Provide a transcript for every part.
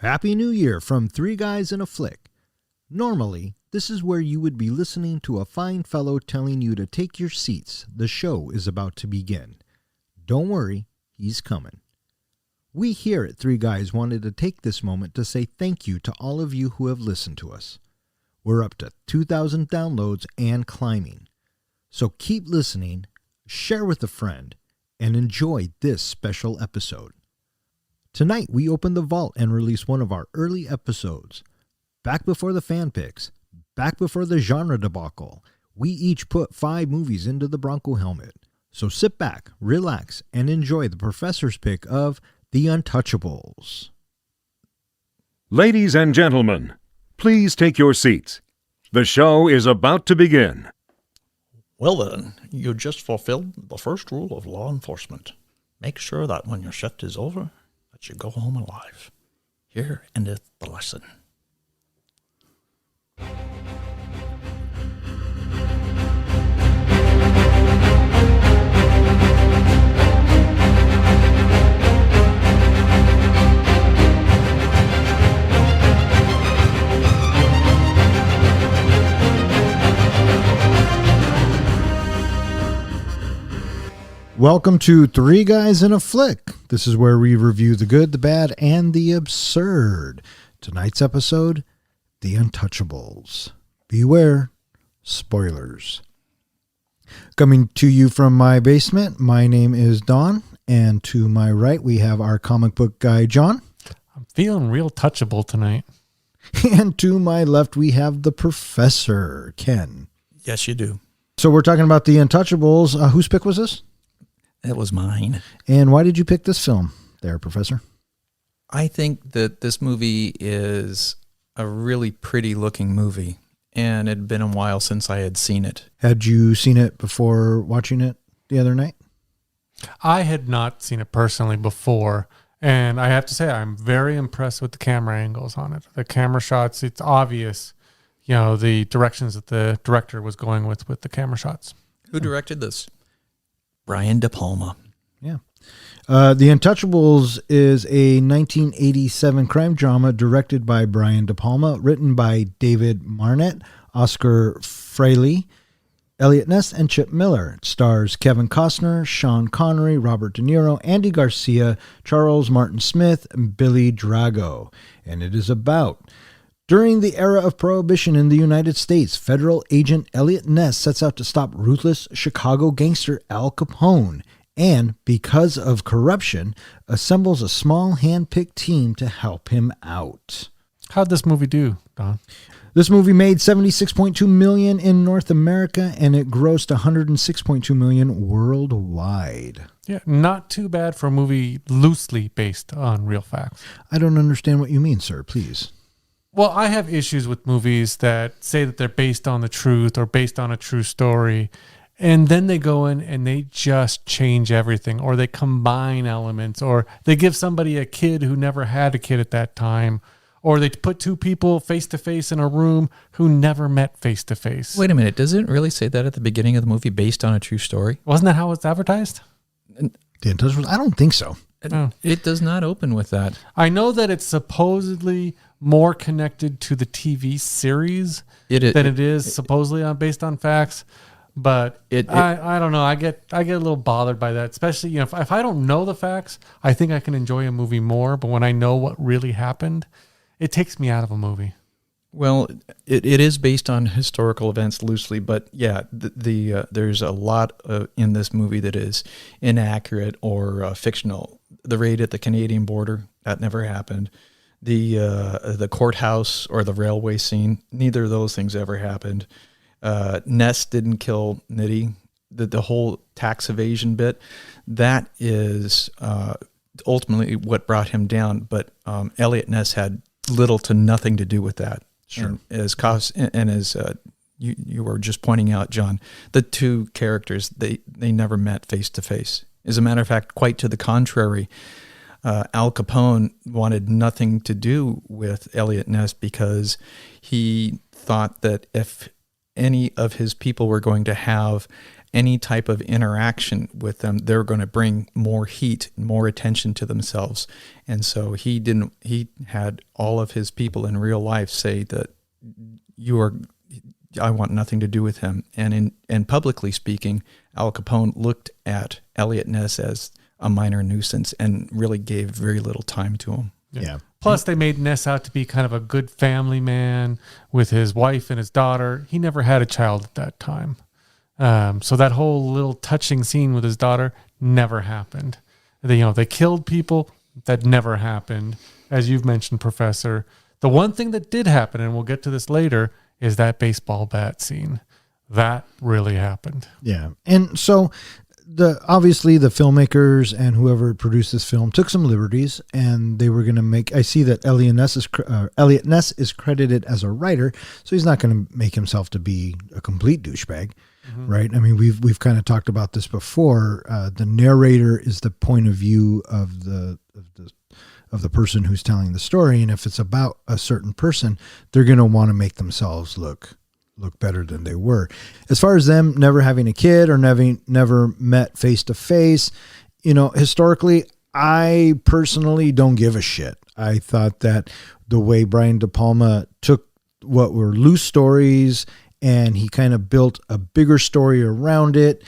Happy New Year from Three Guys in a Flick. Normally, this is where you would be listening to a fine fellow telling you to take your seats. The show is about to begin. Don't worry, he's coming. We here at Three Guys wanted to take this moment to say thank you to all of you who have listened to us. We're up to 2,000 downloads and climbing. So keep listening, share with a friend, and enjoy this special episode. Tonight, we open the vault and release one of our early episodes. Back before the fan picks, back before the genre debacle, we each put 5 movies into the Bronco helmet. So sit back, relax, and enjoy the professor's pick of The Untouchables. Ladies and gentlemen, please take your seats. The show is about to begin. Well then, you just fulfilled the first rule of law enforcement. Make sure that when your shift is over, that you go home alive. Here endeth the lesson. Welcome to Three Guys in a Flick. This is where we review the good, the bad, and the absurd. Tonight's episode, The Untouchables. Beware, spoilers. Coming to you from my basement, my name is Don, and to my right we have our comic book guy, John. I'm feeling real touchable tonight. And to my left we have the professor, Ken. Yes, you do. So we're talking about The Untouchables. Whose pick was this? It was mine. And why did you pick this film there, Professor? I think that this movie is a really pretty looking movie, and it had been a while since I had seen it. Had you seen it before watching it the other night? I had not seen it personally before, and I have to say I'm very impressed with the camera angles on it. The camera shots, it's obvious, the directions that the director was going with the camera shots. Who directed this? Brian De Palma. Yeah. The Untouchables is a 1987 crime drama directed by Brian De Palma, written by David Marnett, Oscar Fraley, Elliot Ness, and Chip Miller. It stars Kevin Costner, Sean Connery, Robert De Niro, Andy García, Charles Martin Smith, and Billy Drago. And it is about... During the era of Prohibition in the United States, federal agent Elliot Ness sets out to stop ruthless Chicago gangster Al Capone and, because of corruption, assembles a small hand-picked team to help him out. How'd this movie do, Don? This movie made $76.2 million in North America, and it grossed $106.2 million worldwide. Yeah, not too bad for a movie loosely based on real facts. I don't understand what you mean, sir. Please. Well, I have issues with movies that say that they're based on the truth or based on a true story, and then they go in and they just change everything, or they combine elements, or they give somebody a kid who never had a kid at that time, or they put 2 people face-to-face in a room who never met face-to-face. Wait a minute. Does it really say that at the beginning of the movie, based on a true story? Wasn't that how it's advertised? The Untouchables? I don't think so. It does not open with that. I know that it's supposedly more connected to the TV series than it is supposedly based on facts, but I don't know. I get a little bothered by that, especially if I don't know the facts. I think I can enjoy a movie more, but when I know what really happened, it takes me out of a movie. Well, it is based on historical events loosely, but yeah, there's a lot in this movie that is inaccurate or fictional. The raid at the Canadian border, that never happened. The courthouse or the railway scene, neither of those things ever happened. Ness didn't kill Nitty. The whole tax evasion bit, that is ultimately what brought him down. But Elliot Ness had little to nothing to do with that. Sure. And as you were just pointing out, John, the 2 characters, they never met face to face. As a matter of fact, quite to the contrary, Al Capone wanted nothing to do with Elliot Ness because he thought that if any of his people were going to have any type of interaction with them, they're going to bring more heat, more attention to themselves. And so he had all of his people in real life say that I want nothing to do with him. And publicly speaking, Al Capone looked at Elliot Ness as a minor nuisance and really gave very little time to him. Yeah. Plus, they made Ness out to be kind of a good family man with his wife and his daughter. He never had a child at that time. So that whole little touching scene with his daughter never happened. They killed people. That never happened. As you've mentioned, Professor. The one thing that did happen, and we'll get to this later, is that baseball bat scene. That really happened. Yeah. And so obviously the filmmakers and whoever produced this film took some liberties, and they were going to make, I see that Elliot Ness is credited as a writer, so he's not going to make himself to be a complete douchebag, right? I mean, we've kind of talked about this before. The narrator is the point of view of the person who's telling the story, and if it's about a certain person, they're going to want to make themselves look better than they were. As far as them never having a kid or never met face to face, historically, I personally don't give a shit. I thought that the way Brian De Palma took what were loose stories and he kind of built a bigger story around it,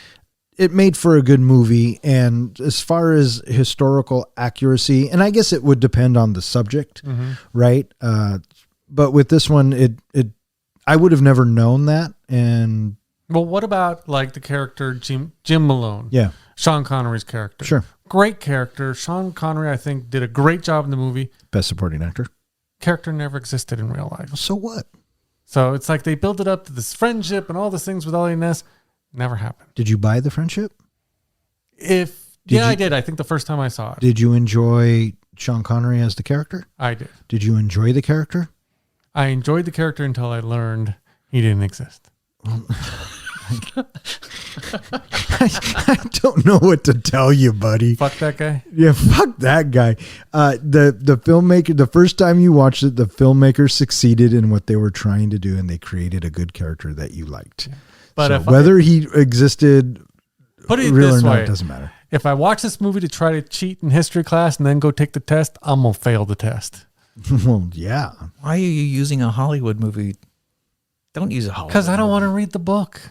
it made for a good movie. And as far as historical accuracy, and I guess it would depend on the subject, right? But with this one, I would have never known that. And well, what about like the character Jim Malone? Yeah. Sean Connery's character. Sure. Great character. Sean Connery, I think, did a great job in the movie. Best supporting actor. Character never existed in real life. So what? So it's like they built it up to this friendship and all these things with Elliot Ness. Never happened. Did you buy the friendship? I did. I think the first time I saw it. Did you enjoy Sean Connery as the character? I did. Did you enjoy the character? I enjoyed the character until I learned he didn't exist. I don't know what to tell you, buddy. Fuck that guy. Yeah, fuck that guy. The filmmaker, the first time you watched it, the filmmaker succeeded in what they were trying to do, and they created a good character that you liked. But so if whether he existed, put it real this or not, way, it doesn't matter. If I watch this movie to try to cheat in history class and then go take the test, I'm gonna fail the test. Well, yeah. Why are you using a Hollywood movie? Don't use a Hollywood Because I don't movie. want to read the book.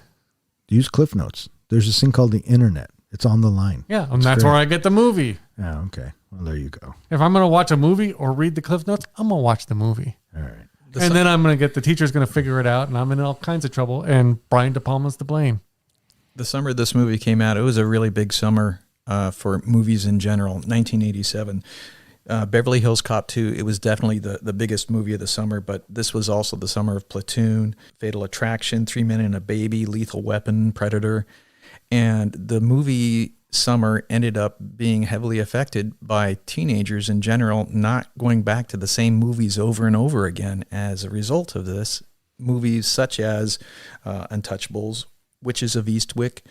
Use Cliff Notes. There's this thing called the internet. It's on the line. Yeah, and that's where I get the movie. Yeah, okay. Well, there you go. If I'm going to watch a movie or read the Cliff Notes, I'm going to watch the movie. All right. And then I'm going to get the teacher's going to figure it out, and I'm in all kinds of trouble, and Brian De Palma's to blame. The summer this movie came out, it was a really big summer for movies in general, 1987. Beverly Hills Cop 2, it was definitely the biggest movie of the summer, but this was also the summer of Platoon, Fatal Attraction, 3 Men and a Baby, Lethal Weapon, Predator. And the movie summer ended up being heavily affected by teenagers in general not going back to the same movies over and over again. As a result of this, movies such as Untouchables, Witches of Eastwick,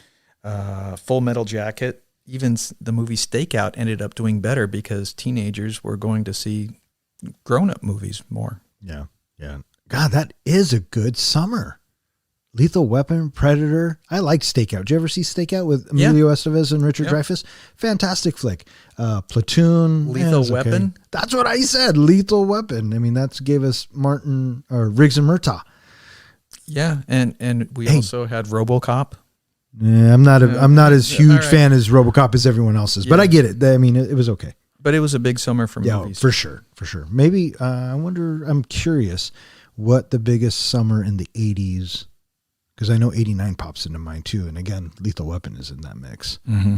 Full Metal Jacket, even the movie Stakeout ended up doing better because teenagers were going to see grown-up movies more. Yeah. Yeah. God, that is a good summer. Lethal Weapon, Predator. I like Stakeout. Did you ever see Stakeout with Emilio Estevez and Richard Dreyfuss? Fantastic flick. Platoon. Lethal Weapon? Okay. That's what I said. Lethal Weapon. I mean, that gave us Riggs and Murtaugh. Yeah, and we also had RoboCop. Yeah, I'm not as huge fan as RoboCop as everyone else is, but I get it. I mean, it was okay. But it was a big summer for movies. For sure. Maybe, I'm curious what the biggest summer in the 80s, because I know 89 pops into mind too. And again, Lethal Weapon is in that mix. Mm-hmm.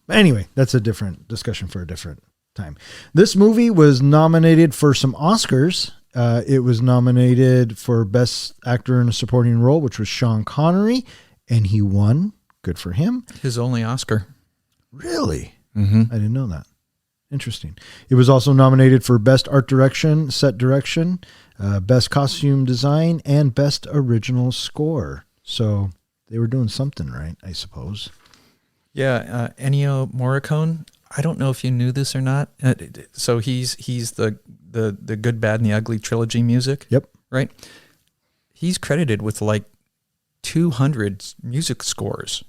Anyway, that's a different discussion for a different time. This movie was nominated for some Oscars. It was nominated for Best Actor in a Supporting Role, which was Sean Connery, and he won. Good for him. His only Oscar. Really? Mm-hmm. I didn't know that. Interesting. It was also nominated for Best Art Direction, Set Direction, Best Costume Design, and Best Original Score. So they were doing something right, I suppose. Yeah, Ennio Morricone. I don't know if you knew this or not. So he's the Good, Bad, and the Ugly trilogy music. Yep. Right. He's credited with like 200 music scores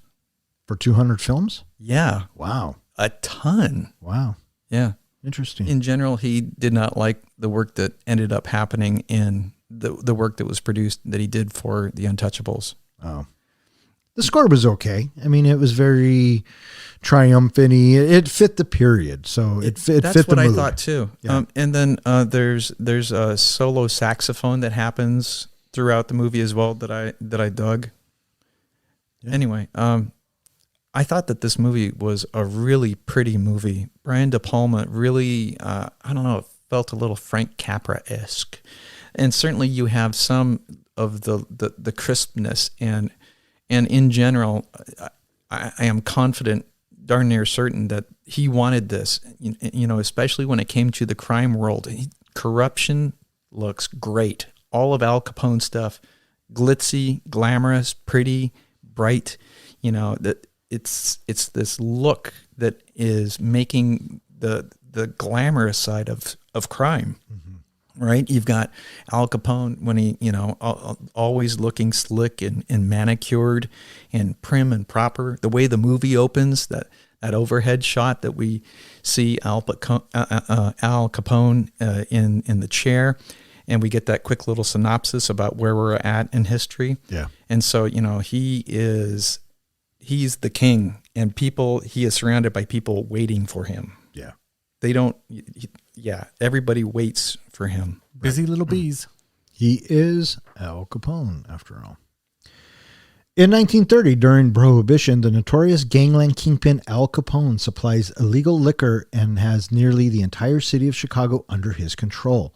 For 200 films? Yeah. Wow. A ton. Wow. Yeah. Interesting. In general, he did not like the work that ended up happening in the work that was produced that he did for the Untouchables. Oh. The score was okay. I mean, it was very triumphant-y. It fit the period, so it fit the mood. That's what I thought too. Yeah. And then there's a solo saxophone that happens throughout the movie as well that I dug. Yeah. Anyway, I thought that this movie was a really pretty movie. Brian De Palma really, I don't know, it felt a little Frank Capra-esque. And certainly you have some of the crispness and in general, I am confident, darn near certain that he wanted this, you know, especially when it came to the crime world. Corruption looks great. All of Al Capone's stuff, glitzy, glamorous, pretty, bright, you know, that it's this look that is making the glamorous side of crime. Mm-hmm. Right? You've got Al Capone when he, you know, always looking slick and manicured and prim and proper. The way the movie opens, that overhead shot that we see Al Capone in the chair, and we get that quick little synopsis about where we're at in history. Yeah. And so, you know, he's the king, and he is surrounded by people waiting for him. Yeah. They don't, everybody waits for him. Busy little bees. He is Al Capone, after all. In 1930, during Prohibition, the notorious gangland kingpin Al Capone supplies illegal liquor and has nearly the entire city of Chicago under his control.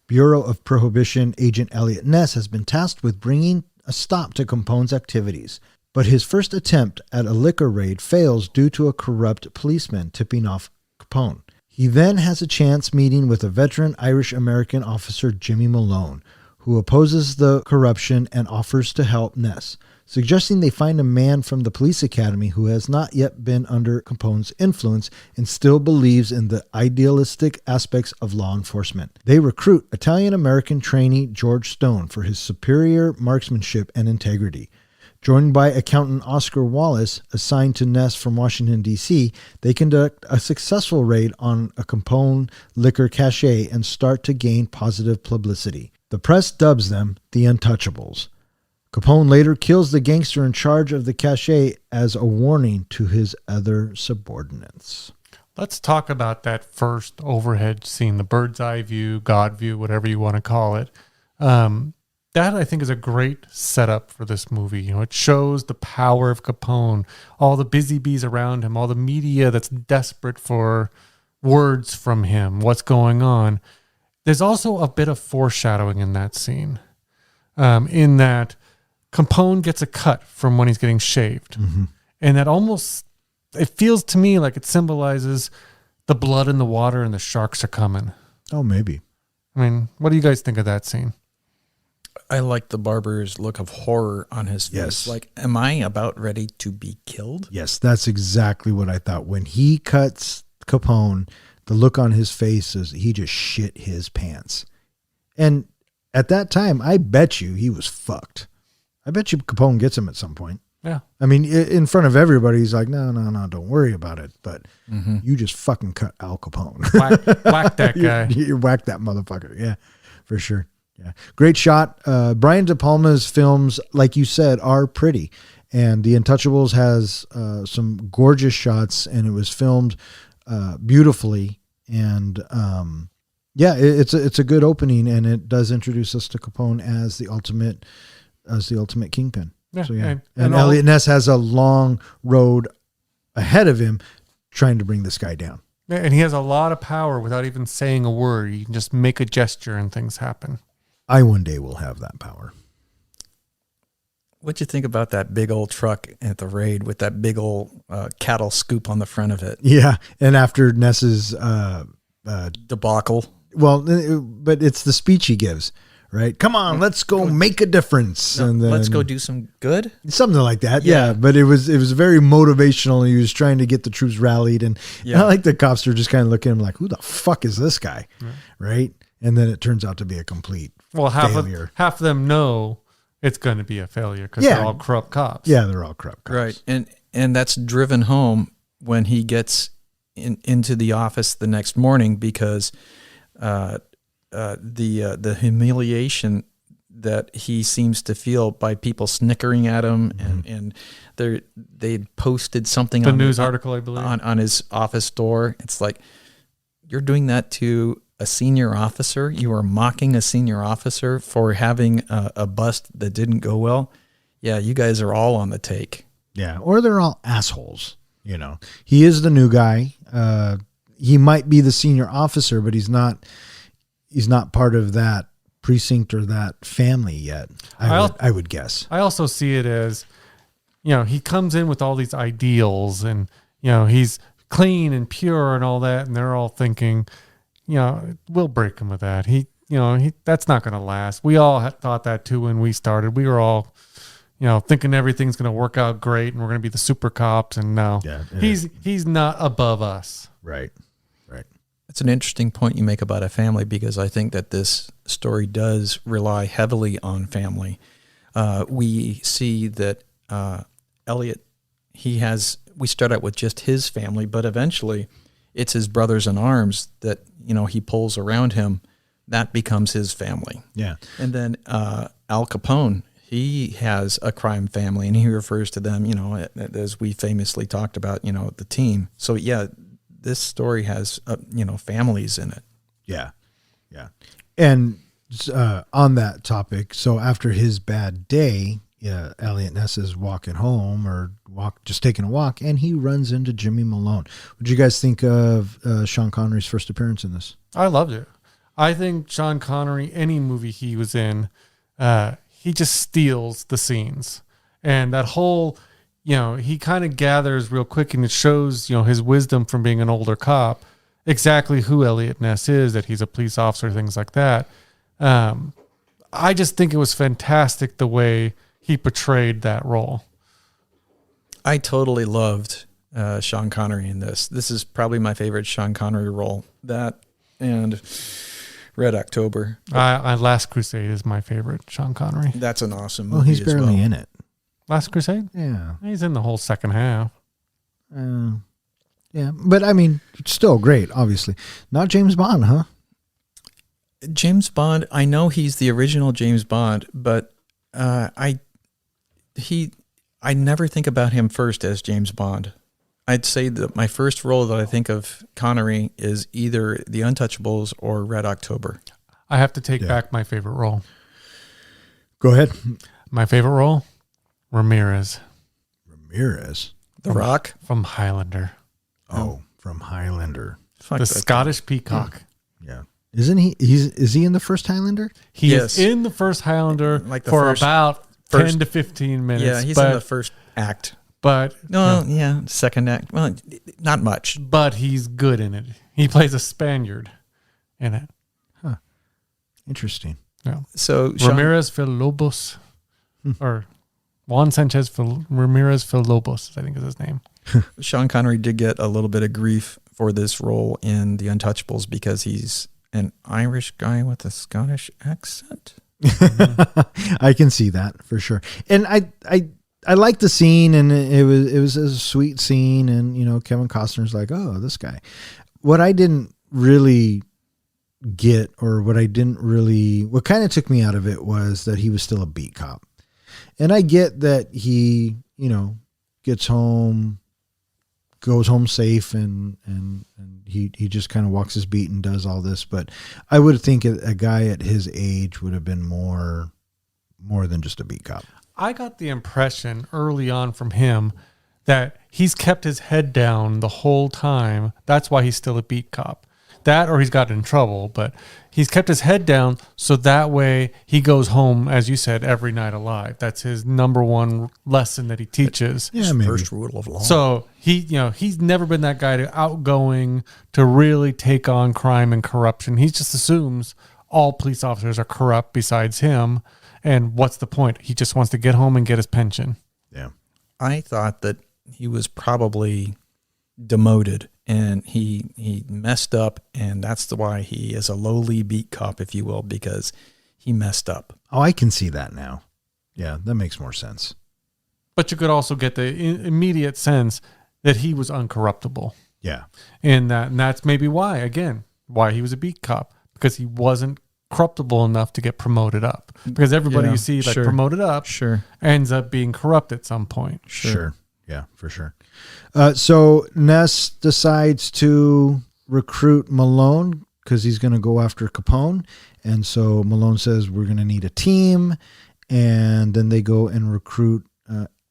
Bureau of Prohibition agent Elliot Ness has been tasked with bringing a stop to Capone's activities. But his first attempt at a liquor raid fails due to a corrupt policeman tipping off Capone. He then has a chance meeting with a veteran Irish-American officer, Jimmy Malone, who opposes the corruption and offers to help Ness, suggesting they find a man from the police academy who has not yet been under Capone's influence and still believes in the idealistic aspects of law enforcement. They recruit Italian-American trainee George Stone for his superior marksmanship and integrity. Joined by accountant Oscar Wallace, assigned to Ness from Washington, D.C., they conduct a successful raid on a Capone liquor cache and start to gain positive publicity. The press dubs them the Untouchables. Capone later kills the gangster in charge of the cache as a warning to his other subordinates. Let's talk about that first overhead scene, the bird's eye view, God view, whatever you want to call it. That, I think, is a great setup for this movie. You know, it shows the power of Capone, all the busy bees around him, all the media that's desperate for words from him, what's going on. There's also a bit of foreshadowing in that scene, in that Capone gets a cut from when he's getting shaved. Mm-hmm. And that almost, it feels to me like it symbolizes the blood in the water and the sharks are coming. Oh, maybe. I mean, what do you guys think of that scene? I like the barber's look of horror on his face. Yes. Like, am I about ready to be killed? Yes, that's exactly what I thought. When he cuts Capone, the look on his face is he just shit his pants. And at that time, I bet you he was fucked. I bet you Capone gets him at some point. Yeah. I mean, in front of everybody, he's like, no, don't worry about it. But you just fucking cut Al Capone. Whack that guy. You whack that motherfucker. Yeah, for sure. Yeah, great shot. Brian De Palma's films, like you said, are pretty, and The Untouchables has some gorgeous shots, and it was filmed beautifully. And it's a good opening, and it does introduce us to Capone as the ultimate kingpin. Yeah, so and Elliot Ness has a long road ahead of him, trying to bring this guy down. Yeah, and he has a lot of power without even saying a word. You can just make a gesture and things happen. I one day will have that power. What'd you think about that big old truck at the raid with that big old cattle scoop on the front of it? Yeah, and after Ness's debacle. Well, but it's the speech he gives, right? Come on, let's go make a difference. No, and then, let's go do some good. Something like that. Yeah. But it was very motivational. He was trying to get the troops rallied. And I like the cops are just kind of looking at him like, who the fuck is this guy? Right. And then it turns out to be a complete failure. Half of them know it's going to be a failure because they're all corrupt cops. Yeah, they're all corrupt cops. Right. and that's driven home when he gets into the office the next morning, because the humiliation that he seems to feel by people snickering at him, and they posted something The on news article, I believe. on his office door. It's like, you're doing that to a senior officer. You are mocking a senior officer for having a bust that didn't go well. Yeah, you guys are all on the take. Yeah, or they're all assholes. You know, he is the new guy. He might be the senior officer, but he's not part of that precinct or that family yet. I would guess. I also see it as, he comes in with all these ideals, and, he's clean and pure and all that. And they're all thinking, we'll break him with that. That's not going to last. We all thought that too when we started. We were all, thinking everything's going to work out great and we're going to be the super cops. And no, he's not above us. Right. It's an interesting point you make about a family, because I think that this story does rely heavily on family. We see that Elliot, we start out with just his family, but eventually it's his brothers in arms that, he pulls around him. That becomes his family. Yeah. And then Al Capone, he has a crime family, and he refers to them, as we famously talked about, the team. So yeah, this story has, families in it. Yeah. And on that topic, so after his bad day, Elliot Ness is walking home just taking a walk, and he runs into Jimmy Malone. What did you guys think of Sean Connery's first appearance in this? I loved it. I think Sean Connery, any movie he was in, he just steals the scenes. And that whole, he kind of gathers real quick, and it shows, his wisdom from being an older cop, exactly who Elliot Ness is, that he's a police officer, things like that. I just think it was fantastic the way he portrayed that role. I totally loved Sean Connery in this. This is probably my favorite Sean Connery role. That and Red October. Last Crusade is my favorite Sean Connery. That's an awesome movie. Well, he's barely in it. Last Crusade? Yeah. He's in the whole second half. Yeah, but I mean, still great, obviously. Not James Bond, huh? James Bond, I know he's the original James Bond, but I never think about him first as James Bond. I'd say that my first role that I think of Connery is either The Untouchables or Red October. I have to take back my favorite role. Go ahead. My favorite role? Ramirez. The Rock? From Highlander. Oh, from Highlander. The Scottish Peacock. Yeah. Isn't he? Is he in the first Highlander? He is in the first Highlander for about 10 to 15 minutes. Yeah, he's in the first act. But second act. Well, not much. But he's good in it. He plays a Spaniard in it. Huh. Interesting. Yeah. So Ramirez Villalobos, or Juan Sanchez Ramirez Villalobos, I think is his name. Sean Connery did get a little bit of grief for this role in The Untouchables because he's an Irish guy with a Scottish accent. I can see that for sure. And I like the scene, and it was a sweet scene, and Kevin Costner's like, oh, this guy. What I didn't really get, or what kind of took me out of it, was that he was still a beat cop. And I get that he, gets home, goes home safe, and he just kind of walks his beat and does all this. But I would think a guy at his age would have been more than just a beat cop. I got the impression early on from him that he's kept his head down the whole time. That's why he's still a beat cop. That, or he's got in trouble, but he's kept his head down so that way he goes home, as you said, every night alive. That's his number one lesson that he teaches. Yeah, maybe. First rule of law. So he's never been that guy to outgoing to really take on crime and corruption. He just assumes all police officers are corrupt besides him. And what's the point? He just wants to get home and get his pension. Yeah. I thought that he was probably demoted and he messed up, and that's why he is a lowly beat cop, if you will, because he messed up. Oh, I can see that now. Yeah, that makes more sense. but you could also get the immediate sense that he was uncorruptible. Yeah. And that's maybe why he was a beat cop, because he wasn't corruptible enough to get promoted up. Because everybody you see like promoted up ends up being corrupt at some point. Sure. Yeah, for sure. So Ness decides to recruit Malone because he's going to go after Capone. And so Malone says, we're going to need a team. And then they go and recruit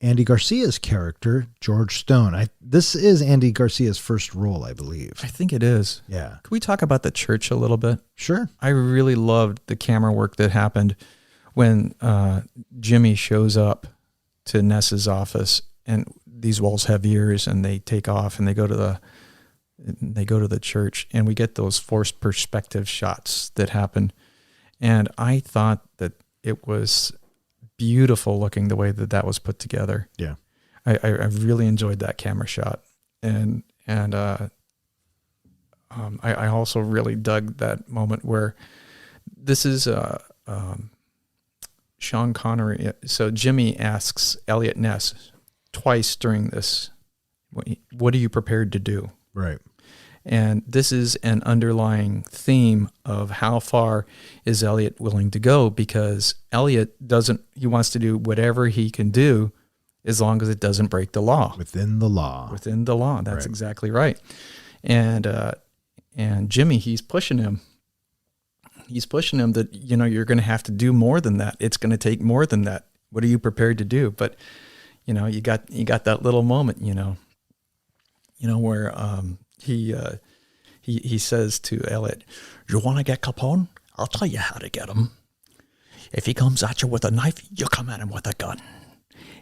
Andy Garcia's character, George Stone. This is Andy Garcia's first role, I believe. I think it is. Yeah. Can we talk about the church a little bit? Sure. I really loved the camera work that happened when Jimmy shows up to Ness's office, and these walls have ears, and they take off and they go to the church, and we get those forced perspective shots that happen. And I thought that it was beautiful looking the way that was put together. Yeah. I really enjoyed that camera shot. And I also really dug that moment where this is Sean Connery. So Jimmy asks Elliot Ness twice during this, what are you prepared to do? Right. And this is an underlying theme of how far is Elliot willing to go, because Elliot he wants to do whatever he can do as long as it doesn't break the law. Within the law. Within the law. That's exactly right. And Jimmy, he's pushing him. He's pushing him that, you're going to have to do more than that. It's going to take more than that. What are you prepared to do? But, you got that little moment, where, he says to Elliot, you want to get Capone? I'll tell you how to get him. If he comes at you with a knife, you come at him with a gun.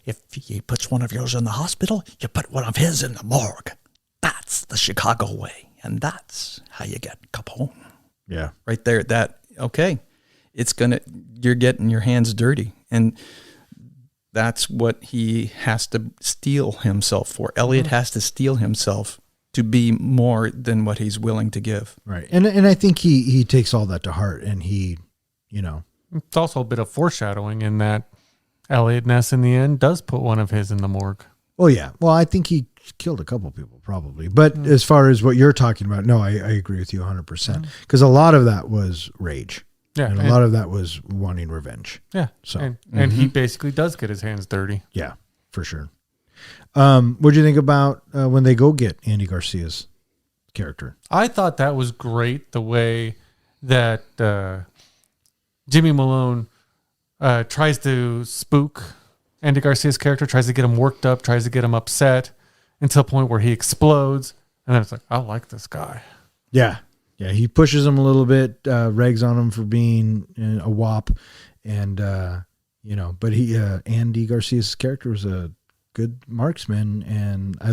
If he puts one of yours in the hospital, you put one of his in the morgue. That's the Chicago way. And that's how you get Capone. Yeah. Right there. You're getting your hands dirty. And that's what he has to steel himself for. Elliot has to steel himself to be more than what he's willing to give. Right. And I think he takes all that to heart, and he, It's also a bit of foreshadowing in that Elliot Ness in the end does put one of his in the morgue. Well, yeah. Well, I think he killed a couple people probably. But as far as what you're talking about, no, I agree with you 100%. Because a lot of that was rage. Yeah. And a lot of that was wanting revenge. Yeah. So, and he basically does get his hands dirty. Yeah, for sure. What do you think about when they go get Andy Garcia's character? I thought that was great, the way that Jimmy Malone tries to spook Andy Garcia's character, tries to get him worked up, tries to get him upset until a point where he explodes. And then it's like, I like this guy. Yeah. Yeah. He pushes him a little bit, rags on him for being a wop. And, but Andy Garcia's character was a good marksman, and I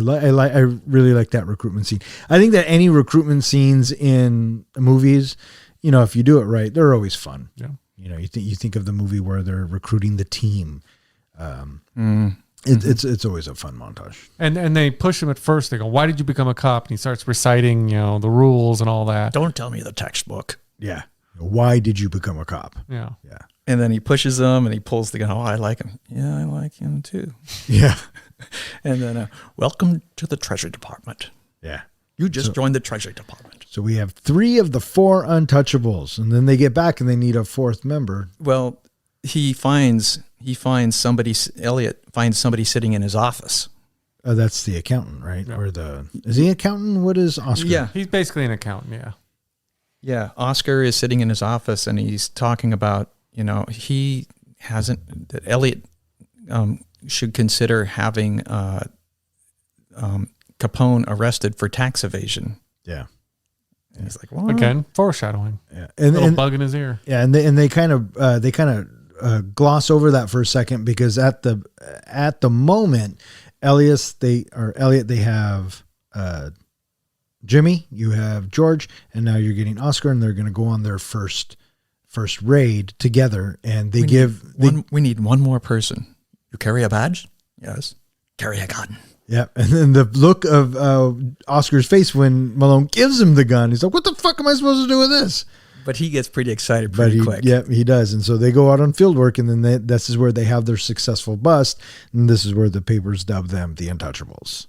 really like that recruitment scene. I think that any recruitment scenes in movies, if you do it right, they're always fun. Yeah. You think of the movie where they're recruiting the team. It's always a fun montage. And they push him at first. They go, "Why did you become a cop?" And he starts reciting, the rules and all that. Don't tell me the textbook. Yeah. Why did you become a cop? Yeah. Yeah. And then he pushes them and he pulls the gun. Oh, I like him. Yeah, I like him too. Yeah. And then, welcome to the Treasury Department. Yeah. You just joined the Treasury Department. So we have 3 of the 4 untouchables, and then they get back and they need a 4th member. Well, he finds somebody, Elliot finds somebody sitting in his office. That's the accountant, right? Yeah. Or is he an accountant? What is Oscar? Yeah. He's basically an accountant. Yeah. Yeah. Oscar is sitting in his office and he's talking about, that Elliot should consider having Capone arrested for tax evasion. Yeah. And he's like, what? Again, foreshadowing. Yeah. And bug in his ear. Yeah. And they kind of gloss over that for a second, because at the moment, Elliot, they have Jimmy, you have George, and now you're getting Oscar, and they're going to go on their first raid together, and we need one more person. You carry a badge? Yes. Carry a gun. Yeah, and then the look of Oscar's face when Malone gives him the gun, he's like, "What the fuck am I supposed to do with this?" But he gets pretty excited But pretty quick. Yeah, he does. And so they go out on field work, and then this is where they have their successful bust, and this is where the papers dub them the Untouchables.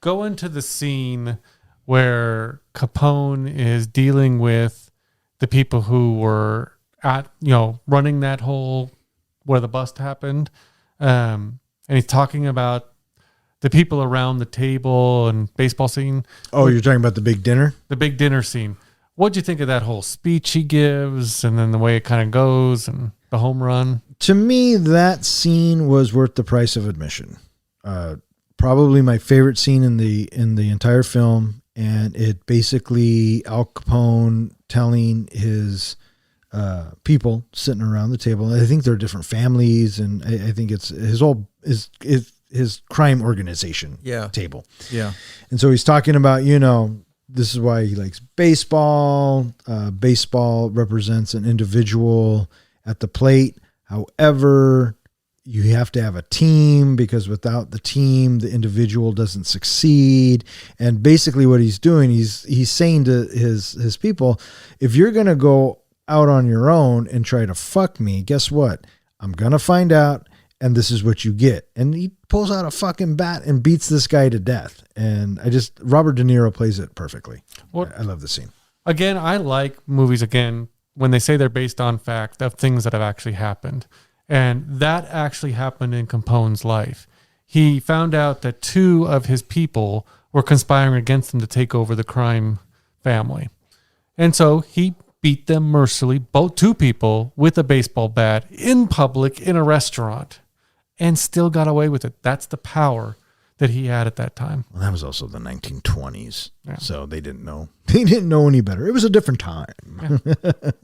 Go into the scene where Capone is dealing with the people who were at, running that whole, where the bust happened. And he's talking about the people around the table and baseball scene. Oh, you're talking about the big dinner? The big dinner scene. What'd you think of that whole speech he gives, and then the way it kind of goes, and the home run? To me, that scene was worth the price of admission. Probably my favorite scene in the entire film, and it basically Al Capone telling his people sitting around the table. I think they're different families, and I think it's his crime organization table. Yeah. And so he's talking about, this is why he likes baseball. Baseball represents an individual at the plate. However, you have to have a team, because without the team, the individual doesn't succeed. And basically what he's doing, he's saying to his people, if you're going to go out on your own and try to fuck me, guess what? I'm going to find out, and this is what you get. And he pulls out a fucking bat and beats this guy to death. And Robert De Niro plays it perfectly. I love the scene. Again, I like movies, when they say they're based on fact, of things that have actually happened. And that actually happened in Capone's life. He found out that 2 of his people were conspiring against him to take over the crime family. And so he beat them mercilessly, 2 people, with a baseball bat in public in a restaurant, and still got away with it. That's the power that he had at that time. Well, that was also the 1920s. Yeah. So they didn't know any better. It was a different time. Yeah.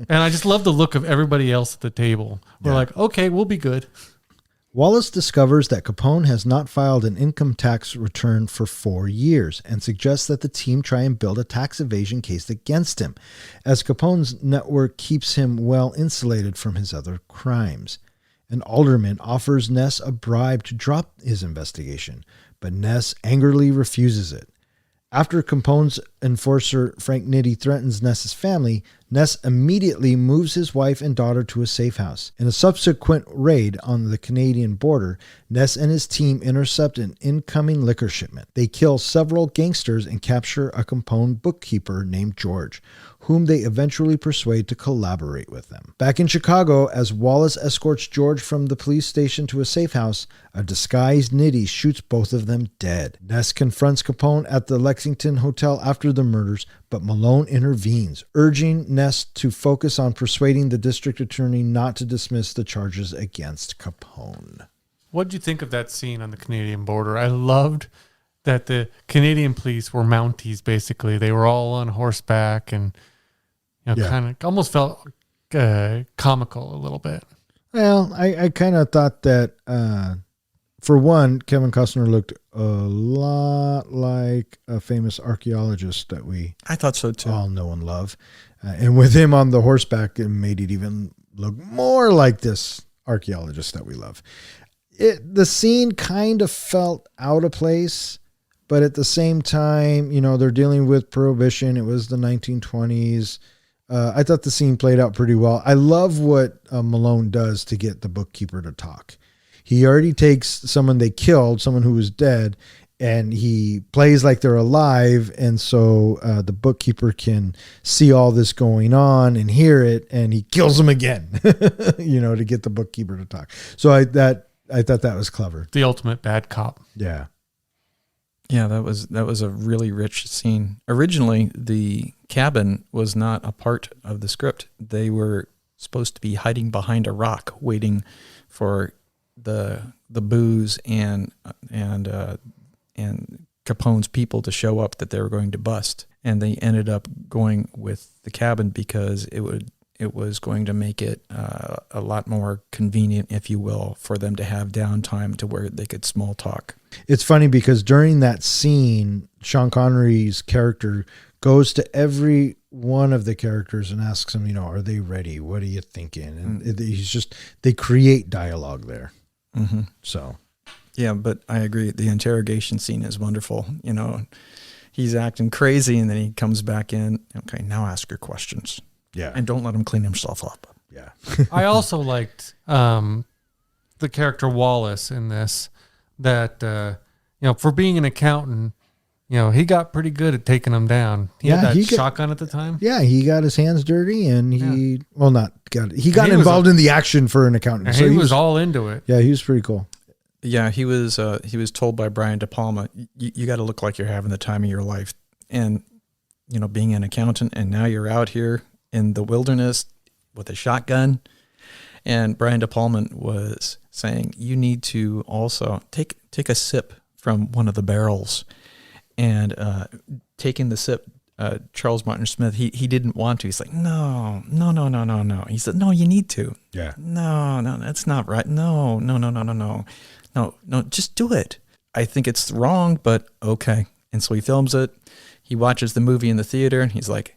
And I just love the look of everybody else at the table. We're like, okay, we'll be good. Wallace discovers that Capone has not filed an income tax return for 4 years and suggests that the team try and build a tax evasion case against him, as Capone's network keeps him well insulated from his other crimes. An alderman offers Ness a bribe to drop his investigation, but Ness angrily refuses it. After Capone's enforcer Frank Nitti threatens Ness's family, Ness immediately moves his wife and daughter to a safe house. In a subsequent raid on the Canadian border, Ness and his team intercept an incoming liquor shipment. They kill several gangsters and capture a Capone bookkeeper named George, whom they eventually persuade to collaborate with them. Back in Chicago, as Wallace escorts George from the police station to a safe house, a disguised Nitti shoots both of them dead. Ness confronts Capone at the Lexington Hotel after the murders, but Malone intervenes, urging Ness to focus on persuading the district attorney not to dismiss the charges against Capone. What did you think of that scene on the Canadian border? I loved that the Canadian police were Mounties, basically. They were all on horseback and kind of almost felt comical a little bit. Well, I kind of thought that, for one, Kevin Costner looked a lot like a famous archaeologist that I thought so too. All know and love. And with him on the horseback, it made it even look more like this archaeologist that we love. The scene kind of felt out of place, but at the same time, they're dealing with Prohibition. It was the 1920s. I thought the scene played out pretty well. I love what Malone does to get the bookkeeper to talk. He already takes someone they killed, someone who was dead, and he plays like they're alive. And so the bookkeeper can see all this going on and hear it, and he kills them again, to get the bookkeeper to talk. So I thought that was clever. The ultimate bad cop. Yeah. Yeah, that was a really rich scene. Originally, the cabin was not a part of the script. They were supposed to be hiding behind a rock, waiting for the booze and Capone's people to show up that they were going to bust. And they ended up going with the cabin because it was going to make it a lot more convenient, if you will, for them to have downtime to where they could small talk. It's funny because during that scene, Sean Connery's character goes to every one of the characters and asks them, are they ready? What are you thinking? And they create dialogue there. Mm-hmm. So, yeah, but I agree. The interrogation scene is wonderful. He's acting crazy and then he comes back in. Okay, now ask your questions. Yeah. And don't let him clean himself up. Yeah. I also liked the character Wallace in this. That for being an accountant, he got pretty good at taking them down. He had that shotgun at the time. Yeah, he got his hands dirty, and he got involved in the action for an accountant. So he was all into it. Yeah, he was pretty cool. Yeah, he was told by Brian De Palma, you got to look like you're having the time of your life, and being an accountant, and now you're out here in the wilderness with a shotgun. And Brian De Palma was saying, you need to also take a sip from one of the barrels. And taking the sip, Charles Martin Smith, he didn't want to. He's like, no. He said, no, you need to. Yeah. No, that's not right. No, just do it. I think it's wrong, but okay. And so he films it. He watches the movie in the theater, and he's like,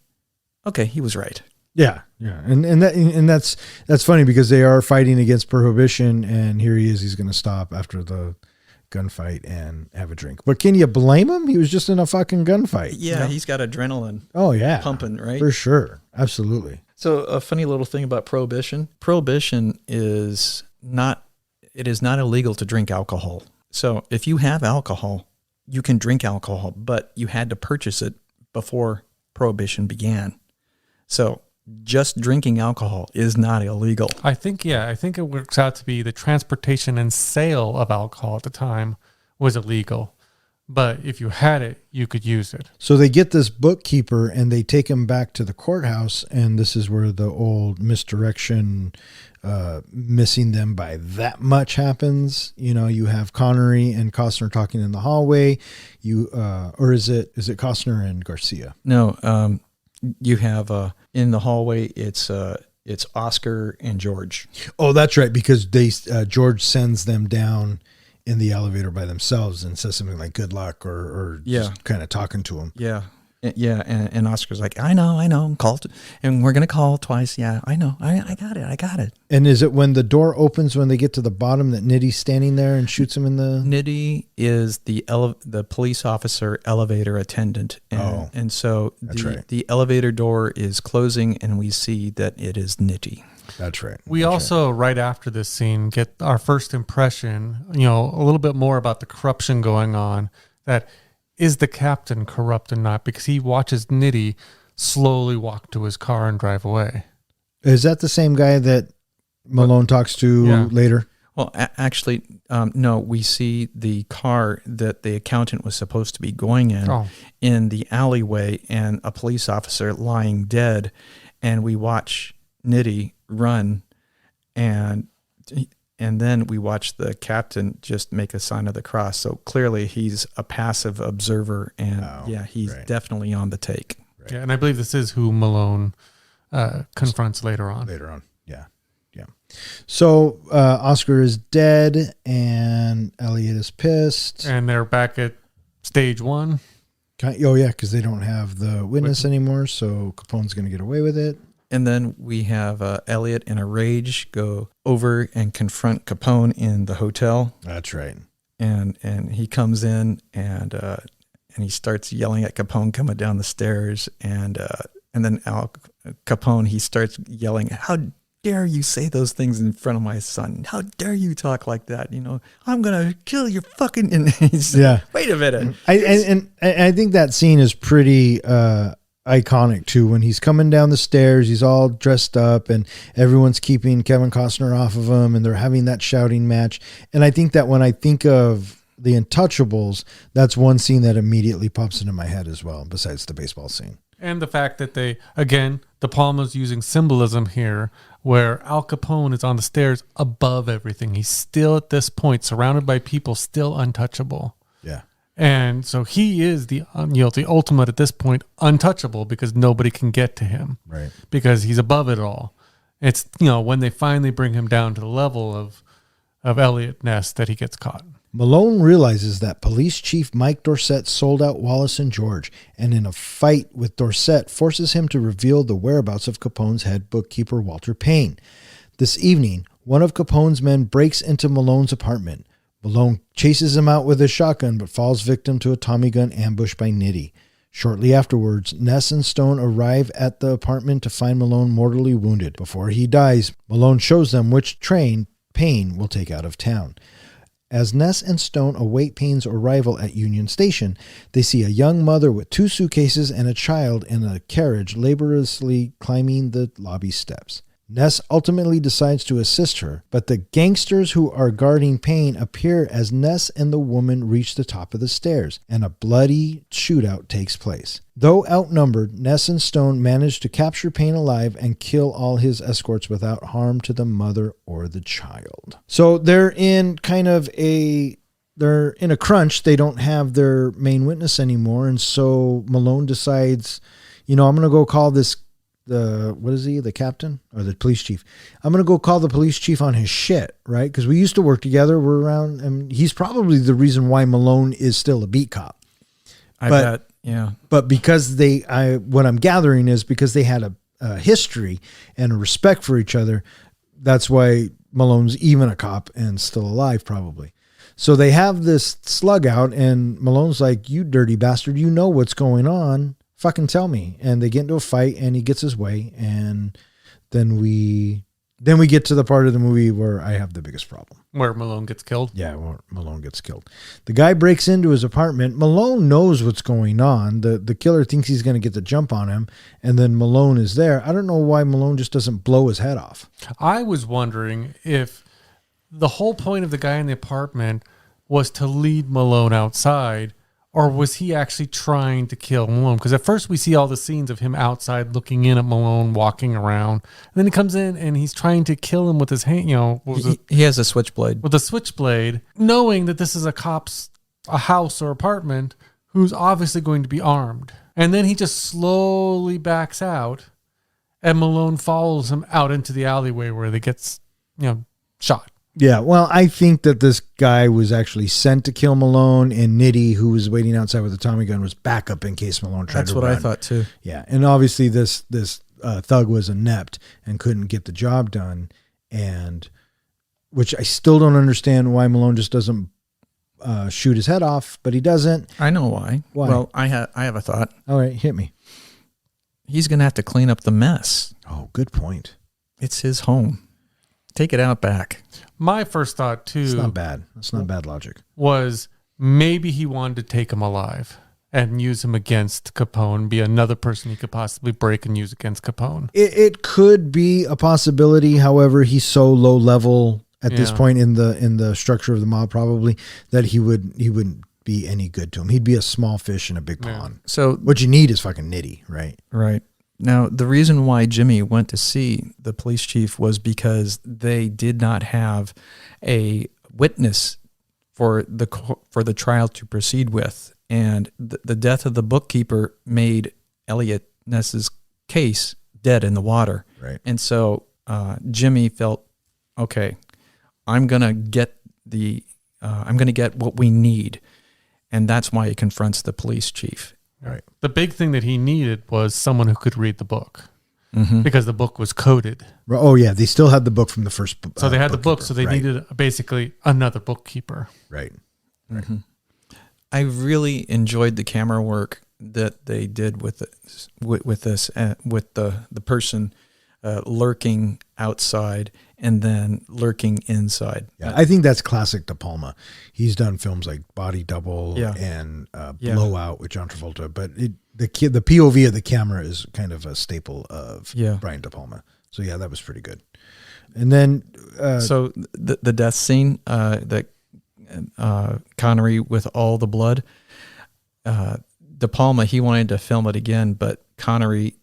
okay, he was right. Yeah, and that's funny because they are fighting against prohibition, and here he is. He's going to stop after the gunfight and have a drink. But can you blame him? He was just in a fucking gunfight. Yeah, he's got adrenaline. Oh yeah, pumping, right? For sure, absolutely. So a funny little thing about prohibition. Prohibition is not illegal to drink alcohol. So if you have alcohol, you can drink alcohol, but you had to purchase it before prohibition began. So just drinking alcohol is not illegal. I think it works out to be the transportation and sale of alcohol at the time was illegal. But if you had it, you could use it. So they get this bookkeeper and they take him back to the courthouse. And this is where the old misdirection, missing them by that much happens. You have Connery and Costner talking in the hallway. Or is it Costner and Garcia? No, you have in the hallway. It's Oscar and George. Oh, that's right, because George sends them down in the elevator by themselves and says something like "good luck" or just kind of talking to them. Yeah, and Oscar's like, I know, called, and we're gonna call twice. Yeah, I know, I got it. And is it when the door opens when they get to the bottom that Nitty's standing there and shoots him in the? Nitty is the police officer elevator attendant, and so the elevator door is closing, and we see that it is Nitty. That's right. We also, right after this scene, get our first impression, a little bit more about the corruption going on. That is the captain corrupt or not? Because he watches Nitty slowly walk to his car and drive away. Is that the same guy that Malone talks to later? Well, actually, no. We see the car that the accountant was supposed to be going in the alleyway, and a police officer lying dead, and we watch Nitty run, and then we watch the captain just make a sign of the cross. So clearly he's a passive observer, and he's definitely on the take. Right. Yeah, and I believe this is who Malone confronts later on. Yeah. So Oscar is dead, and Elliot is pissed. And they're back at stage one. Oh, yeah, because they don't have the witness anymore, so Capone's going to get away with it. And then we have Elliot in a rage go over and confront Capone in the hotel. That's right. And he comes in and he starts yelling at Capone coming down the stairs. And then Al Capone, he starts yelling, "How dare you say those things in front of my son? How dare you talk like that? I'm going to kill your fucking..." And he's wait a minute. I think that scene is pretty... iconic too, when he's coming down the stairs, he's all dressed up and everyone's keeping Kevin Costner off of him and they're having that shouting match. And I think that when I think of the Untouchables, that's one scene that immediately pops into my head as well, besides the baseball scene. And the fact that De Palma's using symbolism here, where Al Capone is on the stairs above everything. He's still at this point surrounded by people, still untouchable. Yeah. And so he is the ultimate at this point, untouchable, because nobody can get to him, right? Because he's above it all. It's when they finally bring him down to the level of Elliot Ness that he gets caught. Malone realizes that Police Chief Mike Dorsett sold out Wallace and George, and in a fight with Dorsett, forces him to reveal the whereabouts of Capone's head bookkeeper, Walter Payne. This evening, one of Capone's men breaks into Malone's apartment. Malone chases him out with his shotgun, but falls victim to a Tommy gun ambush by Nitty. Shortly afterwards, Ness and Stone arrive at the apartment to find Malone mortally wounded. Before he dies, Malone shows them which train Payne will take out of town. As Ness and Stone await Payne's arrival at Union Station, they see a young mother with 2 suitcases and a child in a carriage laboriously climbing the lobby steps. Ness ultimately decides to assist her, but the gangsters who are guarding Payne appear as Ness and the woman reach the top of the stairs, and a bloody shootout takes place. Though outnumbered, Ness and Stone manage to capture Payne alive and kill all his escorts without harm to the mother or the child. So they're in a crunch. They don't have their main witness anymore, and so Malone decides, I'm going to go call the captain or the police chief? I'm going to go call the police chief on his shit, right? Because we used to work together. We're around, and he's probably the reason why Malone is still a beat cop. I bet, yeah. But because what I'm gathering is because they had a history and a respect for each other, that's why Malone's even a cop and still alive, probably. So they have this slug out, and Malone's like, "You dirty bastard, you know what's going on. Fucking tell me." And they get into a fight, and he gets his way, and then we get to the part of the movie where I have the biggest problem. Where Malone gets killed? Yeah, where Malone gets killed. The guy breaks into his apartment. Malone knows what's going on. The killer thinks he's going to get the jump on him, and then Malone is there. I don't know why Malone just doesn't blow his head off. I was wondering if the whole point of the guy in the apartment was to lead Malone outside, or was he actually trying to kill Malone? Because at first we see all the scenes of him outside looking in at Malone, walking around. And then he comes in and he's trying to kill him with his hand, He has a switchblade. with a switchblade, knowing that this is a house or apartment who's obviously going to be armed. And then he just slowly backs out, and Malone follows him out into the alleyway where they gets, shot. Yeah, well, I think that this guy was actually sent to kill Malone, and Nitty, who was waiting outside with a Tommy gun, was backup in case Malone tried to run. That's what I thought too. Yeah, and obviously this thug was inept and couldn't get the job done, and which I still don't understand why Malone just doesn't shoot his head off, but he doesn't. I know why. Why? Well, I have a thought. All right, hit me. He's going to have to clean up the mess. Oh, good point. It's his home. Take it out back. My first thought, too, It's not bad. That's not bad logic. was maybe he wanted to take him alive and use him against Capone, be another person he could possibly break and use against Capone. It could be a possibility. However, he's so low level at this point in the structure of the mob, probably, that he wouldn't be any good to him. He'd be a small fish in a big pond. So what you need is fucking Nitty, right? Right. Now, the reason why Jimmy went to see the police chief was because they did not have a witness for the trial to proceed with. And the death of the bookkeeper made Elliot Ness's case dead in the water. Right. And so Jimmy felt, okay, I'm going to get what we need. And that's why he confronts the police chief. Right. The big thing that he needed was someone who could read the book, Mm-hmm. because the book was coded. Oh, yeah. They still had the book from the first book. So they had the book, so they needed basically another bookkeeper. Right. Mm-hmm. I really enjoyed the camera work that they did with this, with the person lurking outside and then lurking inside. Yeah, I think that's classic De Palma. He's done films like Body Double and Blowout with John Travolta, but the POV of the camera is kind of a staple of Brian De Palma. So yeah, that was pretty good. And then so the death scene that Connery with all the blood, De Palma, he wanted to film it again, but Connery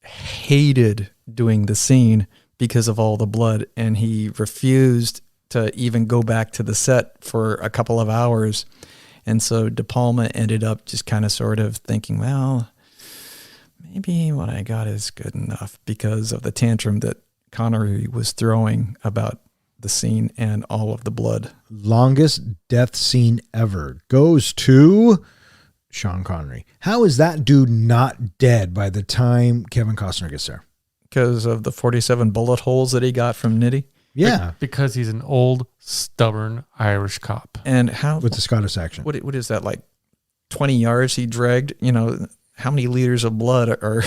hated doing the scene because of all the blood, and he refused to even go back to the set for a couple of hours. And so De Palma ended up just kind of sort of thinking, well, maybe what I got is good enough, because of the tantrum that Connery was throwing about the scene and all of the blood. Longest death scene ever goes to Sean Connery. How is that dude not dead by the time Kevin Costner gets there? Because of the 47 bullet holes that he got from Nitty. Yeah. Because he's an old, stubborn Irish cop. And how With the Scottish accent. What is that, like 20 yards he dragged, how many liters of blood are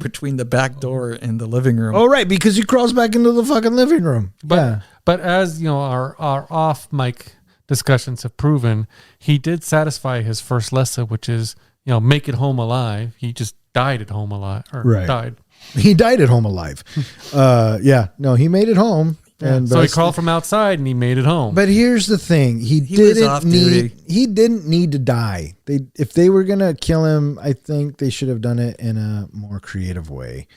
between the back door and the living room? Oh, right, because he crawls back into the fucking living room. But as our off mic discussions have proven, he did satisfy his first lesson, which is make it home alive. He just died at home alive, died. He died at home alive. He made it home. And so he crawled from outside and he made it home. But here's the thing: he didn't need to die. If they were gonna kill him, I think they should have done it in a more creative way.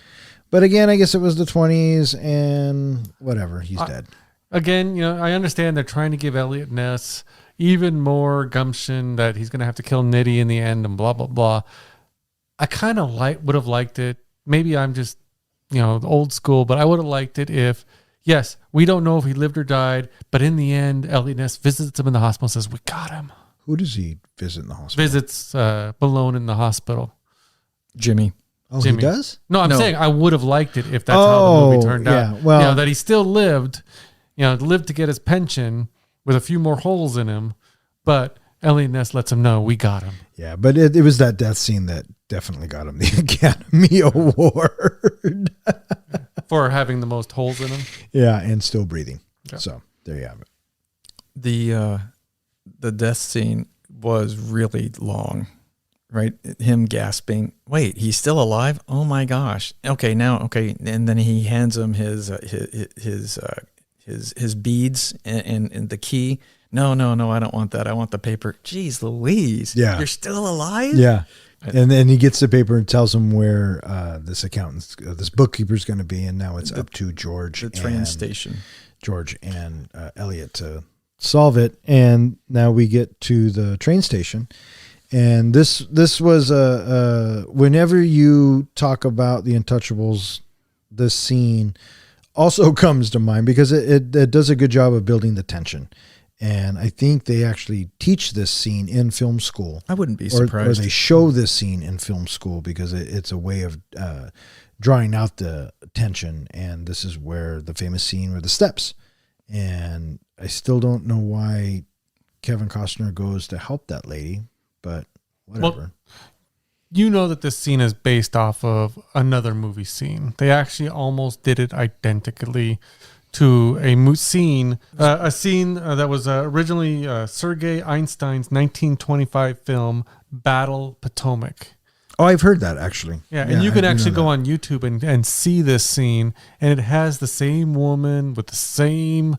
But again, I guess it was the 20s, and whatever, he's dead. Again, I understand they're trying to give Elliot Ness even more gumption that he's gonna have to kill Nitty in the end and blah blah blah. I kind of would have liked it. Maybe I'm just old school, but I would have liked it if. Yes, we don't know if he lived or died, but in the end, Elliot Ness visits him in the hospital and says, "We got him." Who does he visit in the hospital? Visits Malone in the hospital. Jimmy. Oh, Jimmy. He does? No, I'm saying I would have liked it if that's how the movie turned out. Well, that he still lived, lived to get his pension with a few more holes in him, but Elliot Ness lets him know, we got him. Yeah, but it was that death scene that definitely got him the Academy Award. For having the most holes in him. Yeah, and still breathing. Yeah. So there you have it. The death scene was really long, right? Him gasping. Wait, he's still alive? Oh my gosh. Okay, and then he hands him his beads and the key. No, I don't want that. I want the paper. Jeez Louise. Yeah. You're still alive? Yeah. And then he gets the paper and tells him where this bookkeeper's going to be, and now it's up to George, the train station. George and Elliot to solve it. And now we get to the train station, and this was whenever you talk about the Untouchables, this scene also comes to mind because it does a good job of building the tension. And I think they actually teach this scene in film school. I wouldn't be surprised. Or they show this scene in film school because it's a way of drawing out the tension. And this is where the famous scene with the steps. And I still don't know why Kevin Costner goes to help that lady, but whatever. Well, that this scene is based off of another movie scene. They actually almost did it identically to a scene that was originally Sergei Einstein's 1925 film Battle Potomac. Oh, I've heard that actually. Yeah, and you can actually go on YouTube and see this scene, and it has the same woman with the same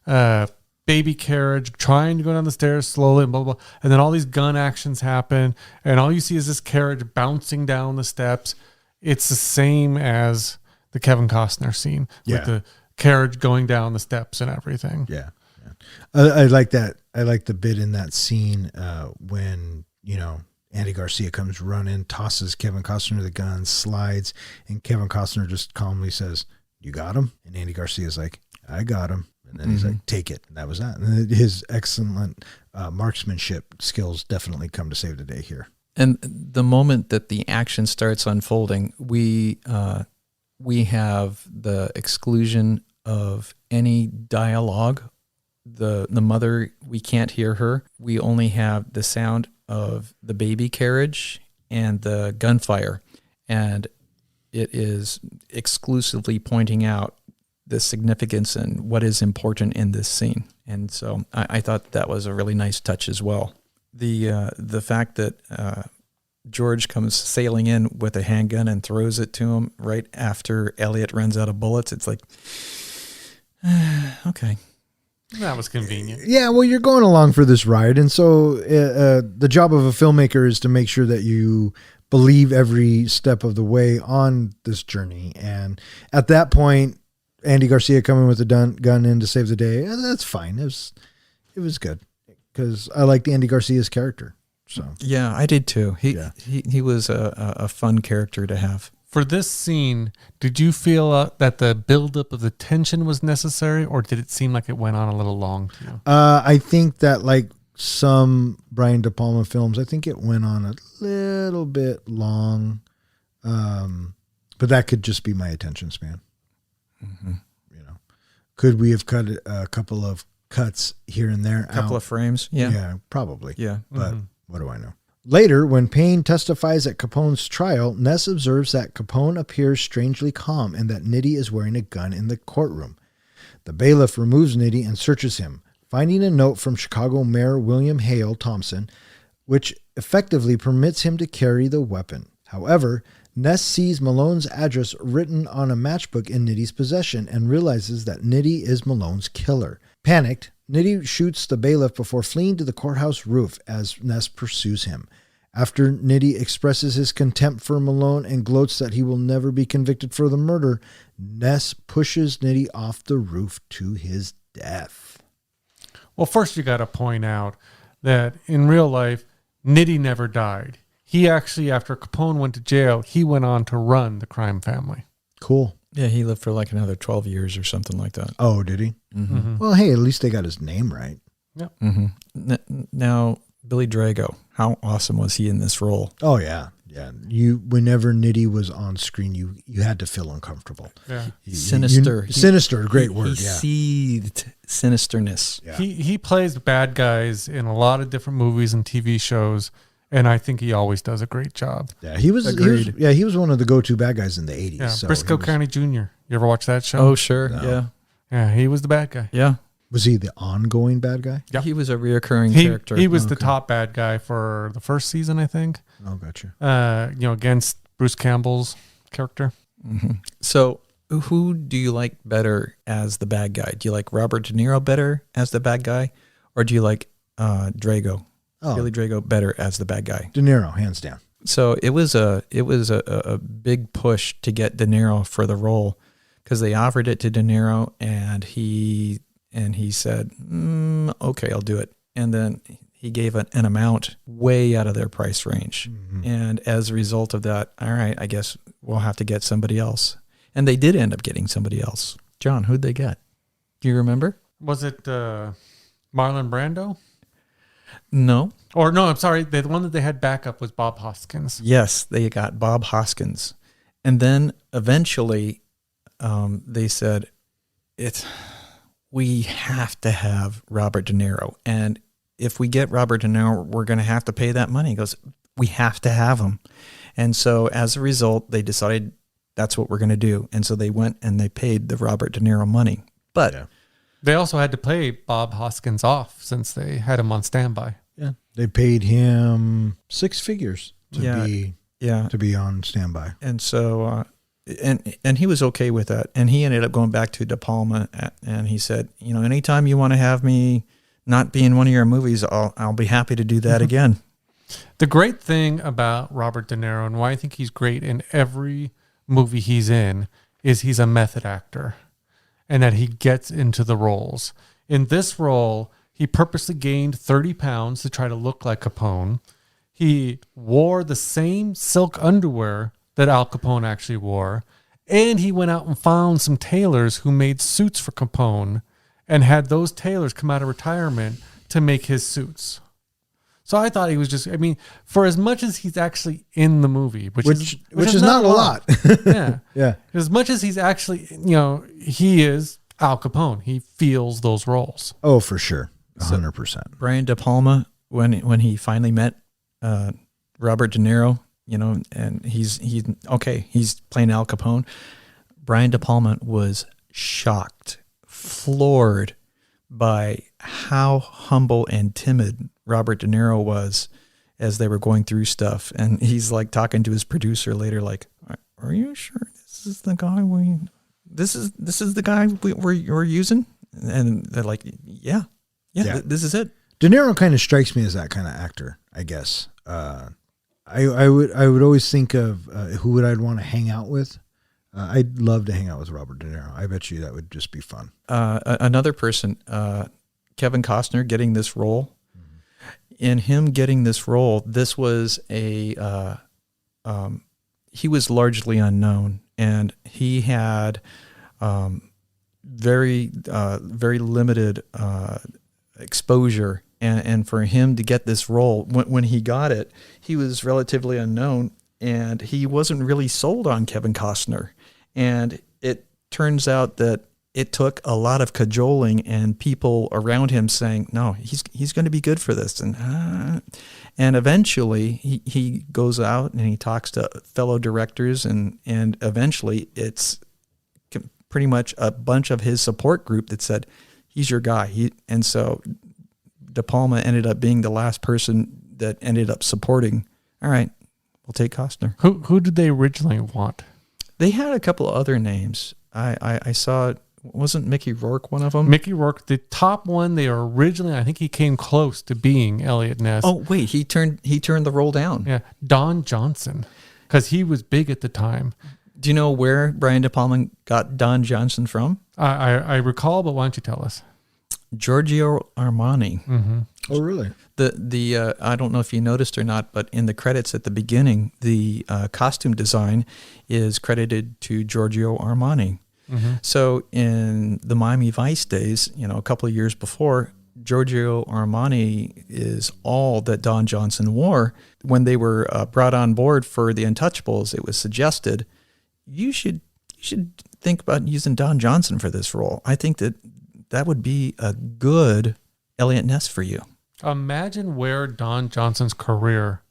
baby carriage trying to go down the stairs slowly and blah, blah, blah. And then all these gun actions happen, and all you see is this carriage bouncing down the steps. It's the same as the Kevin Costner scene with the carriage going down the steps and everything. Yeah. I like that. I like the bit in that scene when, Andy Garcia comes running, tosses Kevin Costner the gun, slides, and Kevin Costner just calmly says, "You got him?" And Andy Garcia's like, "I got him." And then he's like, "Take it." And that was that. And his excellent marksmanship skills definitely come to save the day here. And the moment that the action starts unfolding, we have the exclusion of any dialogue. The mother, we can't hear her. We only have the sound of the baby carriage and the gunfire. And it is exclusively pointing out the significance and what is important in this scene. And so I thought that was a really nice touch as well. The fact that George comes sailing in with a handgun and throws it to him right after Elliot runs out of bullets. It's like, okay. That was convenient. Yeah, well, you're going along for this ride. And so the job of a filmmaker is to make sure that you believe every step of the way on this journey. And at that point, Andy Garcia coming with a gun in to save the day, that's fine. It was good because I liked Andy Garcia's character. So yeah, I did too. He was a fun character to have. For this scene, did you feel that the buildup of the tension was necessary, or did it seem like it went on a little long to you? I think that like some Brian De Palma films, I think it went on a little bit long, but that could just be my attention span. Mm-hmm. Could we have cut a couple of cuts here and there? A couple of frames? Yeah. Yeah, probably. Yeah. But what do I know? Later, when Payne testifies at Capone's trial, Ness observes that Capone appears strangely calm and that Nitti is wearing a gun in the courtroom. The bailiff removes Nitti and searches him, finding a note from Chicago Mayor William Hale Thompson, which effectively permits him to carry the weapon. However, Ness sees Malone's address written on a matchbook in Nitti's possession and realizes that Nitti is Malone's killer. Panicked, Nitti shoots the bailiff before fleeing to the courthouse roof as Ness pursues him. After Nitti expresses his contempt for Malone and gloats that he will never be convicted for the murder, Ness pushes Nitti off the roof to his death. Well, first you got to point out that in real life, Nitti never died. He actually, after Capone went to jail, he went on to run the crime family. Cool. Yeah, he lived for like another 12 years or something like that. Oh, did he? Mm-hmm. Well, hey, at least they got his name right. Yep. Mm-hmm. Now, Billy Drago, how awesome was he in this role? Oh, yeah. Yeah. Whenever Nitti was on screen, you had to feel uncomfortable. Yeah. Sinister. Sinister, great word, He yeah. seethed sinisterness. Yeah. He plays bad guys in a lot of different movies and TV shows, and I think he always does a great job. Yeah, he was one of the go-to bad guys in the 80s. Yeah, so Briscoe County Jr. You ever watch that show? Oh, sure. No. Yeah. Yeah, he was the bad guy. Yeah. Was he the ongoing bad guy? Yep. He was a reoccurring character. He was the Okay. top bad guy for the first season, I think. Oh, gotcha. Against Bruce Campbell's character. Mm-hmm. So, who do you like better as the bad guy? Do you like Robert De Niro better as the bad guy, or do you like Drago, Billy Drago, better as the bad guy? De Niro, hands down. So it was a big push to get De Niro for the role, because they offered it to De Niro and he said, okay, I'll do it. And then he gave an amount way out of their price range. Mm-hmm. And as a result of that, all right, I guess we'll have to get somebody else. And they did end up getting somebody else. John, who'd they get? Do you remember? Was it Marlon Brando? No. Or no, I'm sorry. The one that they had backup was Bob Hoskins. Yes, they got Bob Hoskins. And then eventually they said, we have to have Robert De Niro. And if we get Robert De Niro, we're going to have to pay that money. He goes, we have to have him. And so as a result, they decided that's what we're going to do. And so they went and they paid the Robert De Niro money. But They also had to pay Bob Hoskins off since they had him on standby. Yeah. They paid him 6 figures to be on standby. And so, and he was okay with that. And he ended up going back to De Palma, and he said, anytime you want to have me not be in one of your movies, I'll be happy to do that again. The great thing about Robert De Niro, and why I think he's great in every movie he's in, is he's a method actor, and that he gets into the roles. In this role, he purposely gained 30 pounds to try to look like Capone. He wore the same silk underwear that Al Capone actually wore. And he went out and found some tailors who made suits for Capone and had those tailors come out of retirement to make his suits. So I thought he was for as much as he's actually in the movie, which is not a lot. Yeah. Yeah. As much as he's actually, he is Al Capone. He feels those roles. Oh, for sure. 100%. Brian De Palma, when he finally met Robert De Niro, and he's playing Al Capone. Brian De Palma was shocked, floored by how humble and timid Robert De Niro was as they were going through stuff. And he's like talking to his producer later, like, "Are you sure this is the guy this is the guy we're using?" And they're like, "Yeah, this is it." De Niro kind of strikes me as that kind of actor, I guess. I would always think of who would I'd want to hang out with. I'd love to hang out with Robert De Niro. I bet you that would just be fun. Another person, Kevin Costner, getting this role. In him getting this role, this was he was largely unknown, and he had very limited exposure. And for him to get this role, when he got it, he was relatively unknown, and he wasn't really sold on Kevin Costner. And it turns out that it took a lot of cajoling and people around him saying, no, he's going to be good for this. And eventually he goes out and he talks to fellow directors and eventually it's pretty much a bunch of his support group that said, he's your guy. And so De Palma ended up being the last person that ended up supporting. All right, we'll take Costner. Who did they originally want? They had a couple of other names. I saw, wasn't Mickey Rourke one of them? Mickey Rourke, the top one. They were originally, I think he came close to being Elliot Ness. Oh wait, he turned the role down. Yeah, Don Johnson, because he was big at the time. Do you know where Brian De Palma got Don Johnson from? I recall, but why don't you tell us? Giorgio Armani. Mm-hmm. Oh, really? The I don't know if you noticed or not, but in the credits at the beginning, the costume design is credited to Giorgio Armani. Mm-hmm. So in the Miami Vice days, a couple of years before, Giorgio Armani is all that Don Johnson wore. When they were brought on board for the Untouchables, it was suggested you should think about using Don Johnson for this role. I think that would be a good Elliot Ness for you. Imagine where Don Johnson's career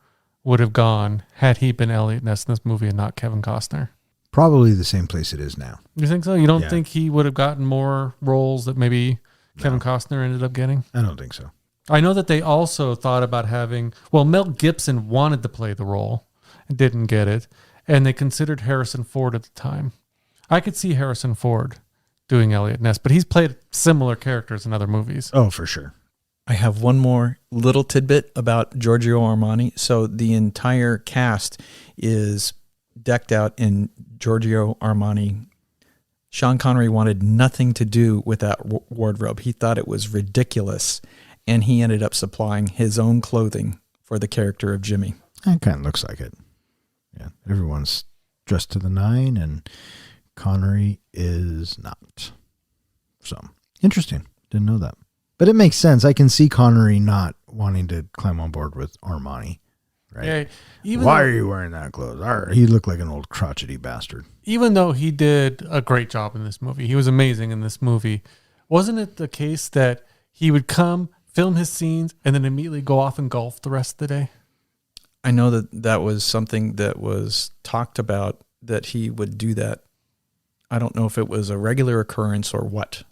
would have gone had he been Elliot Ness in this movie and not Kevin Costner. Probably the same place it is now. You think so? You don't Yeah. think he would have gotten more roles that maybe Kevin Costner ended up getting? I don't think so. I know that they also thought about Mel Gibson wanted to play the role and didn't get it. And they considered Harrison Ford at the time. I could see Harrison Ford doing Elliot Ness, but he's played similar characters in other movies. Oh, for sure. I have one more little tidbit about Giorgio Armani. So the entire cast is decked out in Giorgio Armani. Sean Connery wanted nothing to do with that wardrobe. He thought it was ridiculous, and he ended up supplying his own clothing for the character of Jimmy. It kind of looks like it. Yeah, everyone's dressed to the nine, and Connery is not. So, interesting. Didn't know that. But it makes sense. I can see Connery not wanting to climb on board with Armani, right? Yeah, Why are you wearing that clothes? He looked like an old crotchety bastard. Even though he did a great job in this movie, he was amazing in this movie, wasn't it the case that he would come, film his scenes, and then immediately go off and golf the rest of the day? I know that was something that was talked about, that he would do that. I don't know if it was a regular occurrence or what.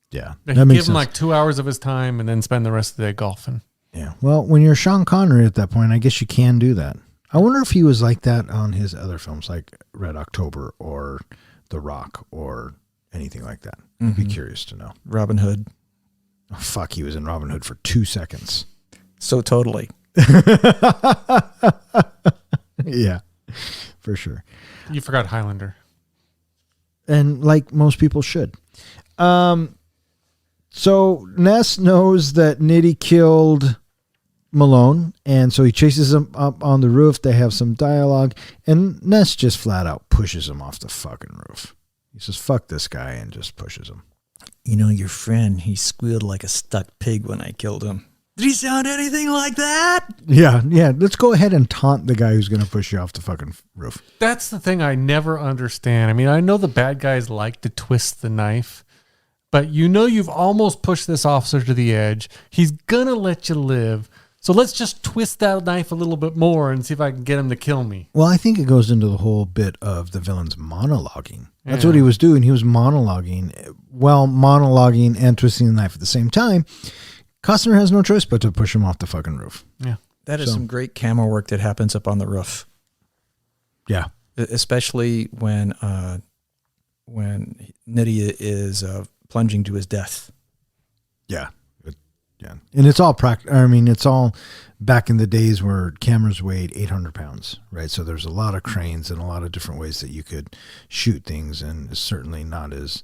Yeah. He'd That makes give him sense. like 2 hours of his time and then spend the rest of the day golfing. Yeah. Well, when you're Sean Connery at that point, I guess you can do that. I wonder if he was like that on his other films, like Red October or The Rock or anything like that. I'd be curious to know. Robin Hood. Oh, fuck, he was in Robin Hood for 2 seconds. So totally. Yeah, for sure. You forgot Highlander. And like most people should. So Ness knows that Nitty killed Malone, and so he chases him up on the roof. They have some dialogue, and Ness just flat out pushes him off the fucking roof. He says, fuck this guy, and just pushes him. Your friend, he squealed like a stuck pig when I killed him. Did he sound anything like that? Yeah. Let's go ahead and taunt the guy who's going to push you off the fucking roof. That's the thing I never understand. I mean, I know the bad guys like to twist the knife, but you've almost pushed this officer to the edge. He's going to let you live. So let's just twist that knife a little bit more and see if I can get him to kill me. Well, I think it goes into the whole bit of the villain's monologuing. That's Yeah. what he was doing. He was monologuing. Well, monologuing and twisting the knife at the same time. Costner has no choice but to push him off the fucking roof. Yeah. That is So- some great camera work that happens up on the roof. Yeah. Especially when Nitty is plunging to his death. Yeah. Yeah. And it's all it's all back in the days where cameras weighed 800 pounds, right? So there's a lot of cranes and a lot of different ways that you could shoot things, and it's certainly not as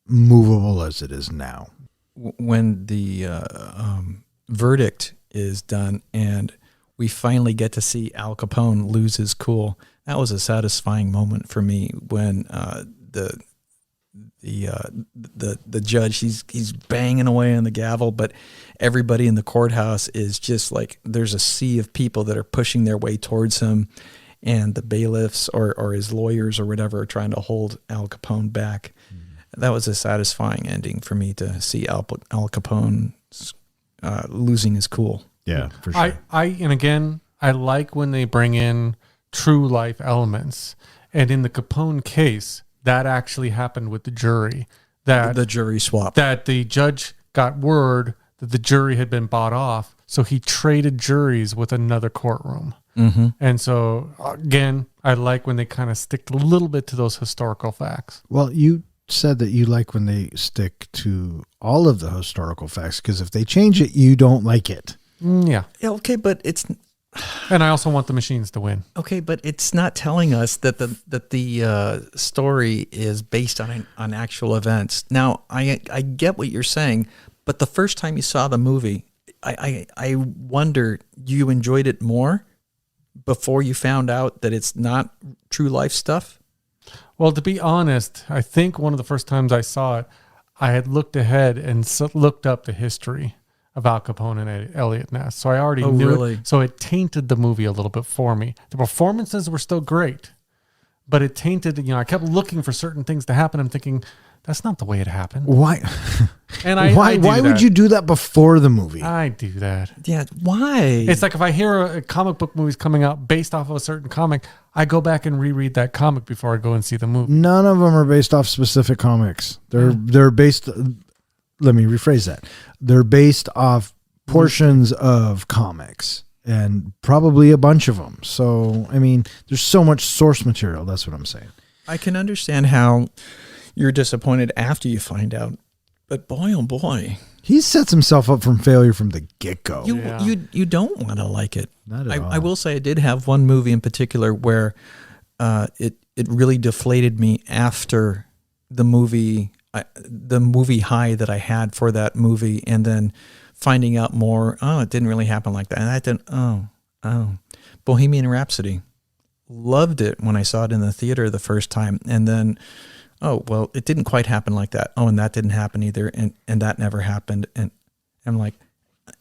movable as it is now. When the verdict is done and we finally get to see Al Capone lose his cool, that was a satisfying moment for me when the judge, he's banging away on the gavel, but everybody in the courthouse is just like, there's a sea of people that are pushing their way towards him, and the bailiffs or his lawyers or whatever are trying to hold Al Capone back. That was a satisfying ending for me to see Al Capone losing his cool. Yeah, for sure. And again, I like when they bring in true life elements. And in the Capone case, that actually happened with the jury. That The jury swap. That the judge got word that the jury had been bought off, so he traded juries with another courtroom. Mm-hmm. And so, again, I like when they kind of stick a little bit to those historical facts. Well, you said that you like when they stick to all of the historical facts, because if they change it, you don't like it. Yeah. Okay, but it's And I also want the machines to win. okay, but it's not telling us that the story is based on actual events. Now, I get what you're saying, but the first time you saw the movie, I wonder, you enjoyed it more before you found out that it's not true life stuff? Well, to be honest, I think one of the first times I saw it, I had looked ahead and looked up the history of Al Capone and Elliot Ness. So I already knew really? it. So it tainted the movie a little bit for me. The performances were still great, but it tainted, I kept looking for certain things to happen. I'm thinking, that's not the way it happened. Why? And I why do would that. you do that before the movie? I do that. Yeah, why? It's like if I hear a comic book movie's coming out based off of a certain comic, I go back and reread that comic before I go and see the movie. None of them are based off specific comics. They're based. Let me rephrase that. They're based off portions of comics, and probably a bunch of them. So, I mean, there's so much source material. That's what I'm saying. I can understand how you're disappointed after you find out, but boy, oh boy, He sets himself up from failure from the get-go. you don't want to like it. Not at all. I will say I did have one movie in particular where it really deflated me after the movie high that I had for that movie, and then finding out more. Oh, it didn't really happen like that. And I didn't. Oh, Bohemian Rhapsody. Loved it when I saw it in the theater the first time, and then, oh well, it didn't quite happen like that. Oh, and that didn't happen either, and that never happened. And I'm like,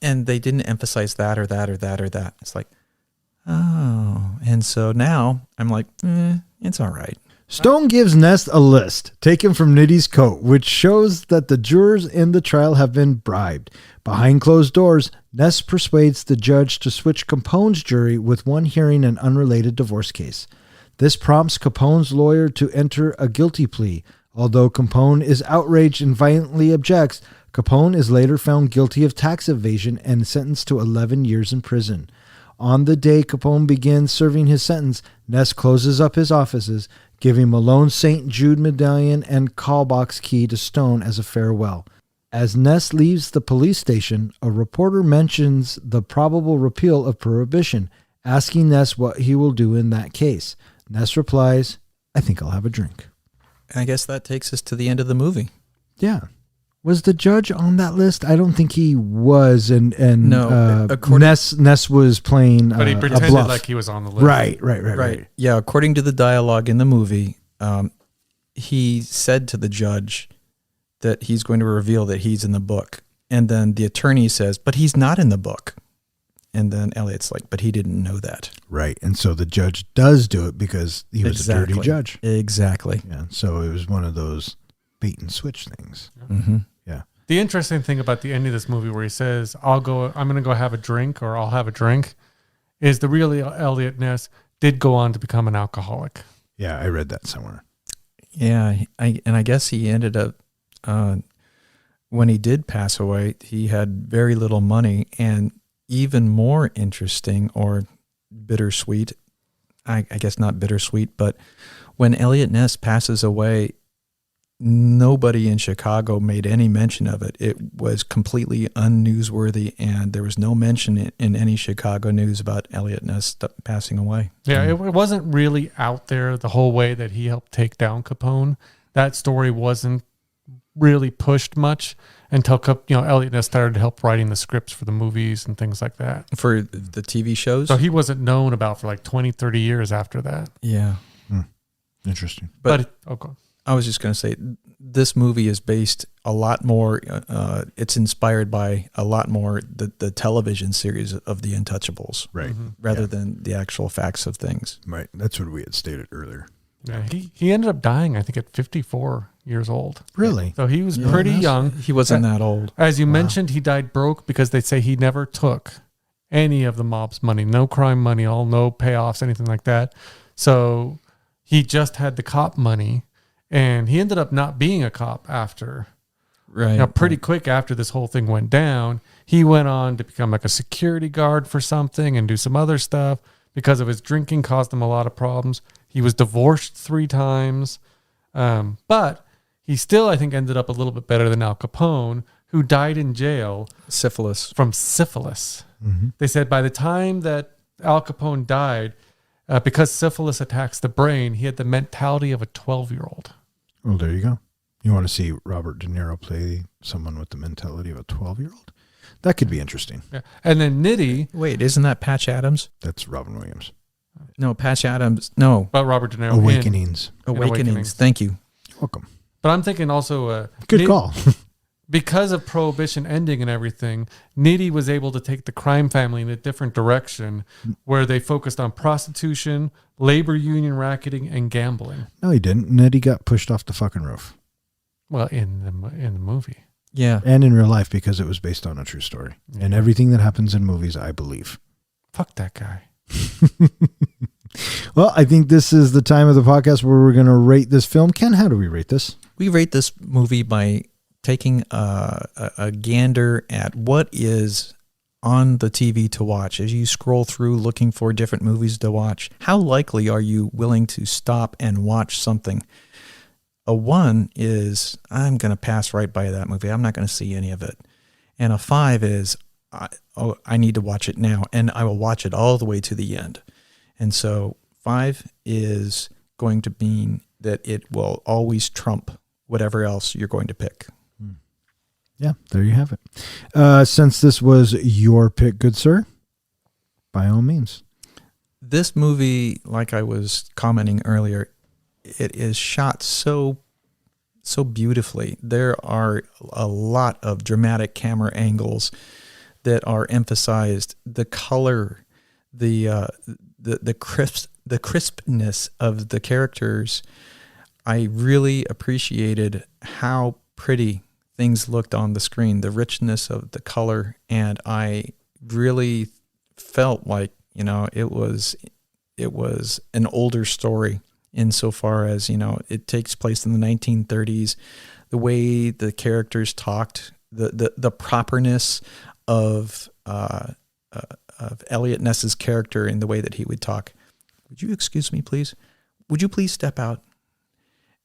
and they didn't emphasize that or that or that or that. It's like, oh, and so now I'm like, it's all right. Stone gives Ness a list taken from Nitty's coat, which shows that the jurors in the trial have been bribed. Behind closed doors, Ness persuades the judge to switch Capone's jury with one hearing an unrelated divorce case. This prompts Capone's lawyer to enter a guilty plea. Although Capone is outraged and violently objects, Capone is later found guilty of tax evasion and sentenced to 11 years in prison. On the day Capone begins serving his sentence, Ness closes up his offices, giving Malone St. Jude medallion and callbox key to Stone as a farewell. As Ness leaves the police station, a reporter mentions the probable repeal of Prohibition, asking Ness what he will do in that case. Ness replies, "I think I'll have a drink." I guess that takes us to the end of the movie. Yeah. Was the judge on that list? I don't think he was, and No, Ness was playing But he a pretended bluff. like he was on the list. Right. Yeah, according to the dialogue in the movie, he said to the judge that he's going to reveal that he's in the book. And then the attorney says, but he's not in the book. And then Elliot's like, but he didn't know that. Right. And so the judge does do it because he was a dirty judge. Exactly. Yeah. So it was one of those bait and switch things. Mm-hmm. Yeah. The interesting thing about the end of this movie where he says, I'm going to go have a drink, or I'll have a drink, is the real Elliot Ness did go on to become an alcoholic. Yeah, I read that somewhere. Yeah. I guess he ended up, when he did pass away, he had very little money. And even more interesting, or bittersweet, I guess not bittersweet, but when Elliot Ness passes away, nobody in Chicago made any mention of it. It was completely unnewsworthy, and there was no mention in any Chicago news about Elliot Ness passing away. Yeah, it wasn't really out there the whole way that he helped take down Capone. That story wasn't really pushed much until Elliot Ness started to help writing the scripts for the movies and things like that. For the TV shows? So he wasn't known about for like 20, 30 years after that. Yeah. Interesting. But go on. I was just going to say, this movie is based a lot more, it's inspired by a lot more the television series of The Untouchables. Right. Rather than the actual facts of things. Right. That's what we had stated earlier. Yeah, he ended up dying, I think, at 54 years old. Really? So he was pretty young. He wasn't that old. As you mentioned, he died broke because they say he never took any of the mob's money, no crime money, no payoffs, anything like that. So he just had the cop money, and he ended up not being a cop after. Right. Pretty quick after this whole thing went down, he went on to become like a security guard for something and do some other stuff because of his drinking caused him a lot of problems. He was divorced 3 times, but he still, I think, ended up a little bit better than Al Capone, who died in jail from syphilis. Mm-hmm. They said by the time that Al Capone died, because syphilis attacks the brain, he had the mentality of a 12-year-old. Well, there you go. You want to see Robert De Niro play someone with the mentality of a 12-year-old? That could be interesting. Yeah. And then Nitty. Wait, isn't that Patch Adams? That's Robin Williams. No, Patch Adams. No. But Robert De Niro. Awakenings. Awakenings. Thank you. Welcome. But I'm thinking also... Good call. Because of Prohibition ending and everything, Nitty was able to take the crime family in a different direction where they focused on prostitution, labor union racketing, and gambling. No, he didn't. Nettie got pushed off the fucking roof. Well, in the movie. Yeah. And in real life, because it was based on a true story. Yeah. And everything that happens in movies, I believe. Fuck that guy. Well, I think this is the time of the podcast where we're going to rate this film. Ken, how do we rate this? We rate this movie by taking a gander at what is on the TV to watch. As you scroll through looking for different movies to watch, how likely are you willing to stop and watch something? A 1 is, I'm going to pass right by that movie. I'm not going to see any of it. And a 5 is, I need to watch it now, and I will watch it all the way to the end. And so 5 is going to mean that it will always trump whatever else you're going to pick. Yeah, there you have it. Since this was your pick, good sir, by all means. This movie, like I was commenting earlier, it is shot so beautifully. There are a lot of dramatic camera angles that are emphasized. The color, the crispness of the characters. I really appreciated how pretty things looked on the screen, the richness of the color, and I really felt like, it was an older story insofar as, it takes place in the 1930s. The way the characters talked, the properness of Elliot Ness's character in the way that he would talk. Would you excuse me, please? Would you please step out?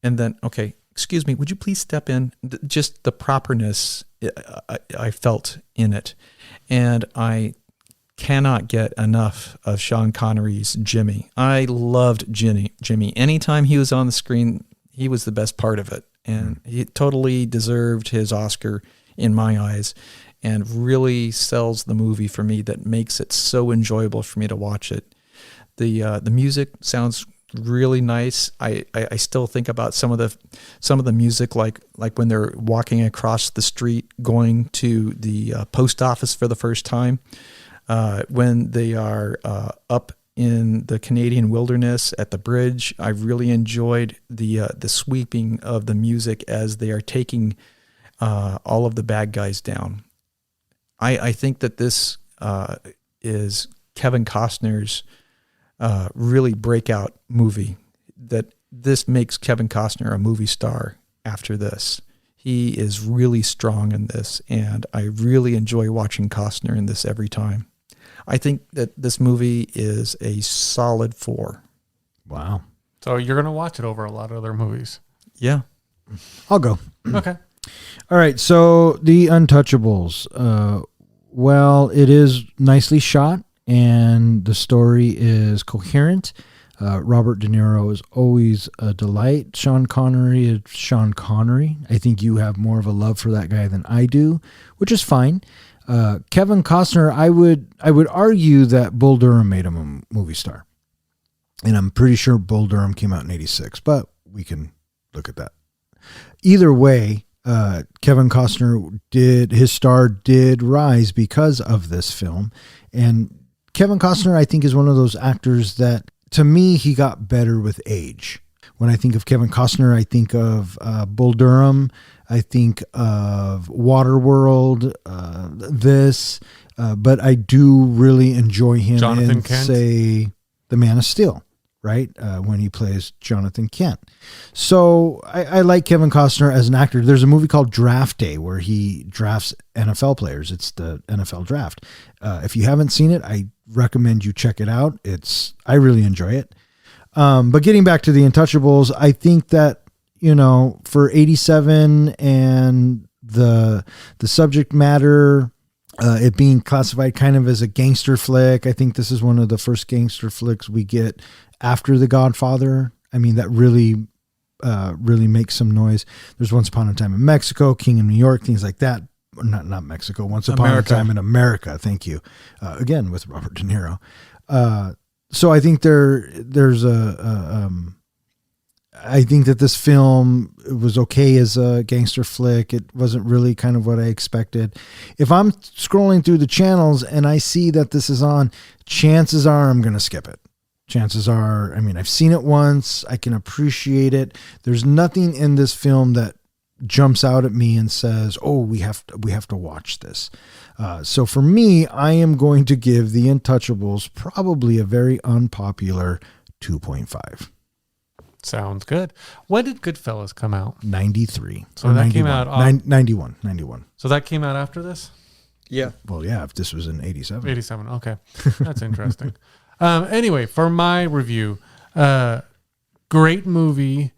And then, okay, excuse me, would you please step in? Just the properness I felt in it. And I cannot get enough of Sean Connery's Jimmy. I loved Jimmy. Anytime he was on the screen, he was the best part of it. And he totally deserved his Oscar in my eyes, and really sells the movie for me, that makes it so enjoyable for me to watch it. The music sounds really nice. I still think about some of the music, like when they're walking across the street going to the post office for the first time, when they are up in the Canadian wilderness at the bridge. I really enjoyed the sweeping of the music as they are taking all of the bad guys down. I think that this is Kevin Costner's really breakout movie, that this makes Kevin Costner a movie star after this. He is really strong in this, and I really enjoy watching Costner in this every time. I think that this movie is a solid 4. Wow. So you're going to watch it over a lot of other movies. Yeah. I'll go. Okay. All right. So The Untouchables. Well, it is nicely shot, and the story is coherent. Robert De Niro is always a delight. Sean Connery is Sean Connery. I think you have more of a love for that guy than I do, which is fine. Kevin Costner, I would argue that Bull Durham made him a movie star. And I'm pretty sure Bull Durham came out in 86, but we can Look at that. Either way, Kevin Costner his star did rise because of this film. And Kevin Costner, I think, is one of those actors that, to me, he got better with age. When I think of Kevin Costner, I think of Bull Durham. I think of Waterworld, but I do really enjoy him Jonathan in, Kent? say, The Man of Steel, right? When he plays Jonathan Kent. So I like Kevin Costner as an actor. There's a movie called Draft Day where he drafts NFL players. It's the NFL draft. If you haven't seen it, I recommend you check it out. I really enjoy it. But getting back to the Untouchables, I think that, for 87 and the subject matter, it being classified kind of as a gangster flick, I think this is one of the first gangster flicks we get after The Godfather. I mean, that really makes some noise. There's Once Upon a Time in Mexico, King in New York, things like that. Not Mexico. Once Upon a Time in America. Thank you. Again, with Robert De Niro. So I think I think that this film was okay as a gangster flick. It wasn't really kind of what I expected. If I'm scrolling through the channels and I see that this is on, chances are I'm going to skip it. Chances are, I've seen it once. I can appreciate it. There's nothing in this film that jumps out at me and says, "Oh, we have to watch this." So for me, I am going to give The Untouchables probably a very unpopular 2.5. Sounds good. When did Goodfellas come out? 93. So that 91. came out 91. So that came out after this? Yeah. Well, yeah, if this was in 87. 87. Okay. That's interesting. Anyway, for my review, great movie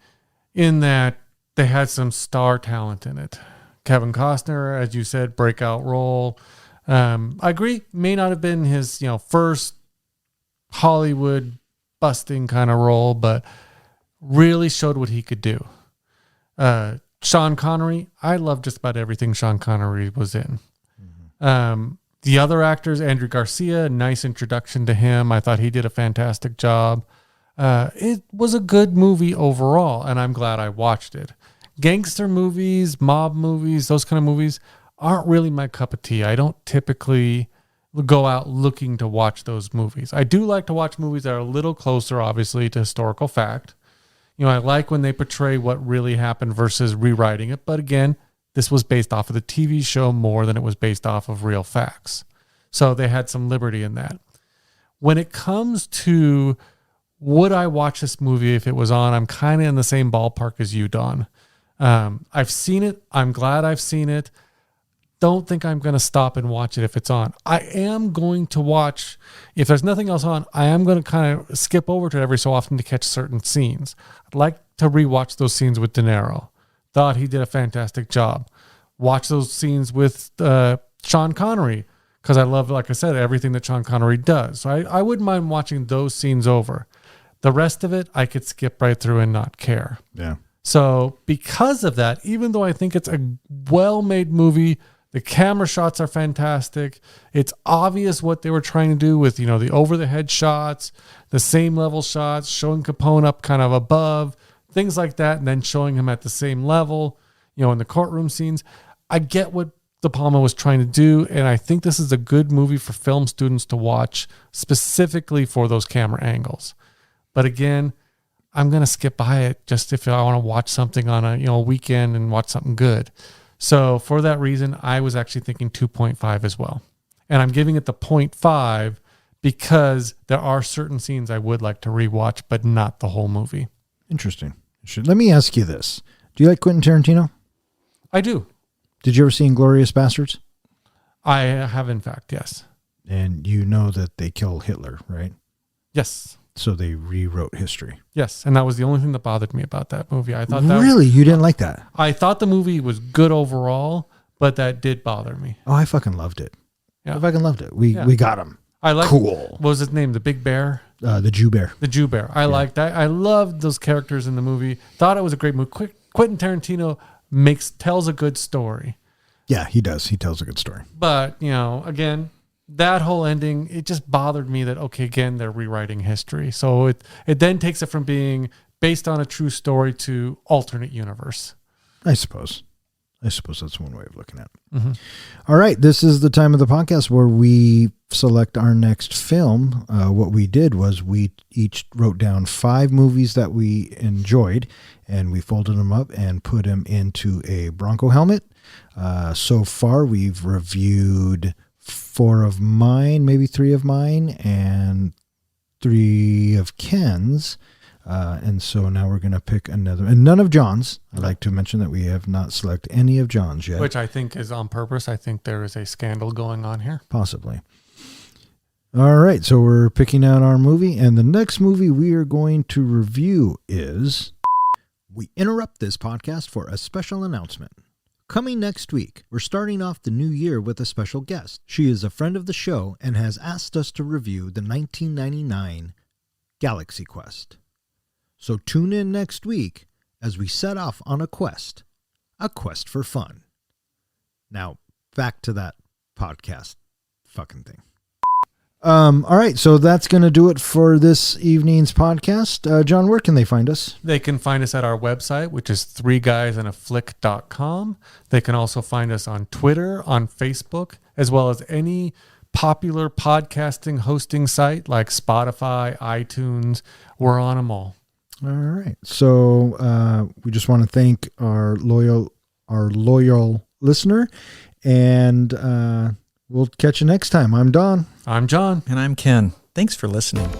in that they had some star talent in it. Kevin Costner, as you said, breakout role. I agree, may not have been his, first Hollywood busting kind of role, but really showed what he could do. Sean Connery, I love just about everything Sean Connery was in. The other actors, Andrew Garcia, nice introduction to him. I thought he did a fantastic job. It was a good movie overall, and I'm glad I watched it. Gangster movies, mob movies, those kind of movies aren't really my cup of tea. I don't typically go out looking to watch those movies. I do like to watch movies that are a little closer, obviously, to historical fact. I like when they portray what really happened versus rewriting it. But again, this was based off of the TV show more than it was based off of real facts. So they had some liberty in that. When it comes to would I watch this movie if it was on, I'm kind of in the same ballpark as you, Don. I've seen it. I'm glad I've seen it. Don't think I'm going to stop and watch it if it's on. I am going to watch, if there's nothing else on, I am going to kind of skip over to it every so often to catch certain scenes. I'd like to rewatch those scenes with De Niro. Thought he did a fantastic job. Watch those scenes with Sean Connery, because I love, like I said, everything that Sean Connery does. So I wouldn't mind watching those scenes over. The rest of it, I could skip right through and not care. Yeah. So because of that, even though I think it's a well-made movie, the camera shots are fantastic. It's obvious what they were trying to do with, the over-the-head shots, the same level shots, showing Capone up kind of above, things like that, and then showing him at the same level, in the courtroom scenes. I get what De Palma was trying to do, and I think this is a good movie for film students to watch, specifically for those camera angles. But again, I'm going to skip by it just if I want to watch something on a weekend and watch something good. So for that reason, I was actually thinking 2.5 as well. And I'm giving it the 0.5 because there are certain scenes I would like to rewatch, but not the whole movie. Interesting. Let me ask you this. Do you like Quentin Tarantino? I do. Did you ever see Inglourious Bastards? I have, in fact, yes. And you know that they kill Hitler, right? Yes. So they rewrote history. Yes. And that was the only thing that bothered me about that movie. I thought that really? You didn't like that? I thought the movie was good overall, but that did bother me. Oh, I fucking loved it. Yeah. I fucking loved it. We got him. I like cool. What was his name? The Big Bear? The Jew Bear. The Jew Bear. I liked that. I loved those characters in the movie. Thought it was a great movie. Quentin Tarantino tells a good story. Yeah, he does. He tells a good story. But, again, that whole ending, it just bothered me that, okay, again, they're rewriting history. So it then takes it from being based on a true story to alternate universe. I suppose that's one way of looking at it. Mm-hmm. All right. This is the time of the podcast where we select our next film. What we did was we each wrote down 5 movies that we enjoyed, and we folded them up and put them into a Bronco helmet. So far, we've reviewed 4 of mine, maybe 3 of mine, and 3 of Ken's. And so now we're going to pick another, and none of John's. I'd like to mention that we have not selected any of John's yet. Which I think is on purpose. I think there is a scandal going on here. Possibly. All right, so we're picking out our movie, and the next movie we are going to review is... We interrupt this podcast for a special announcement. Coming next week, we're starting off the new year with a special guest. She is a friend of the show and has asked us to review the 1999 Galaxy Quest. So tune in next week as we set off on a quest for fun. Now, back to that podcast fucking thing. All right, so that's going to do it for this evening's podcast. John, where can they find us? They can find us at our website, which is 3guysandaflick.com. They can also find us on Twitter, on Facebook, as well as any popular podcasting hosting site like Spotify, iTunes. We're on them all. All right. So we just want to thank our loyal listener, and we'll catch you next time. I'm Don. I'm John. And I'm Ken. Thanks for listening.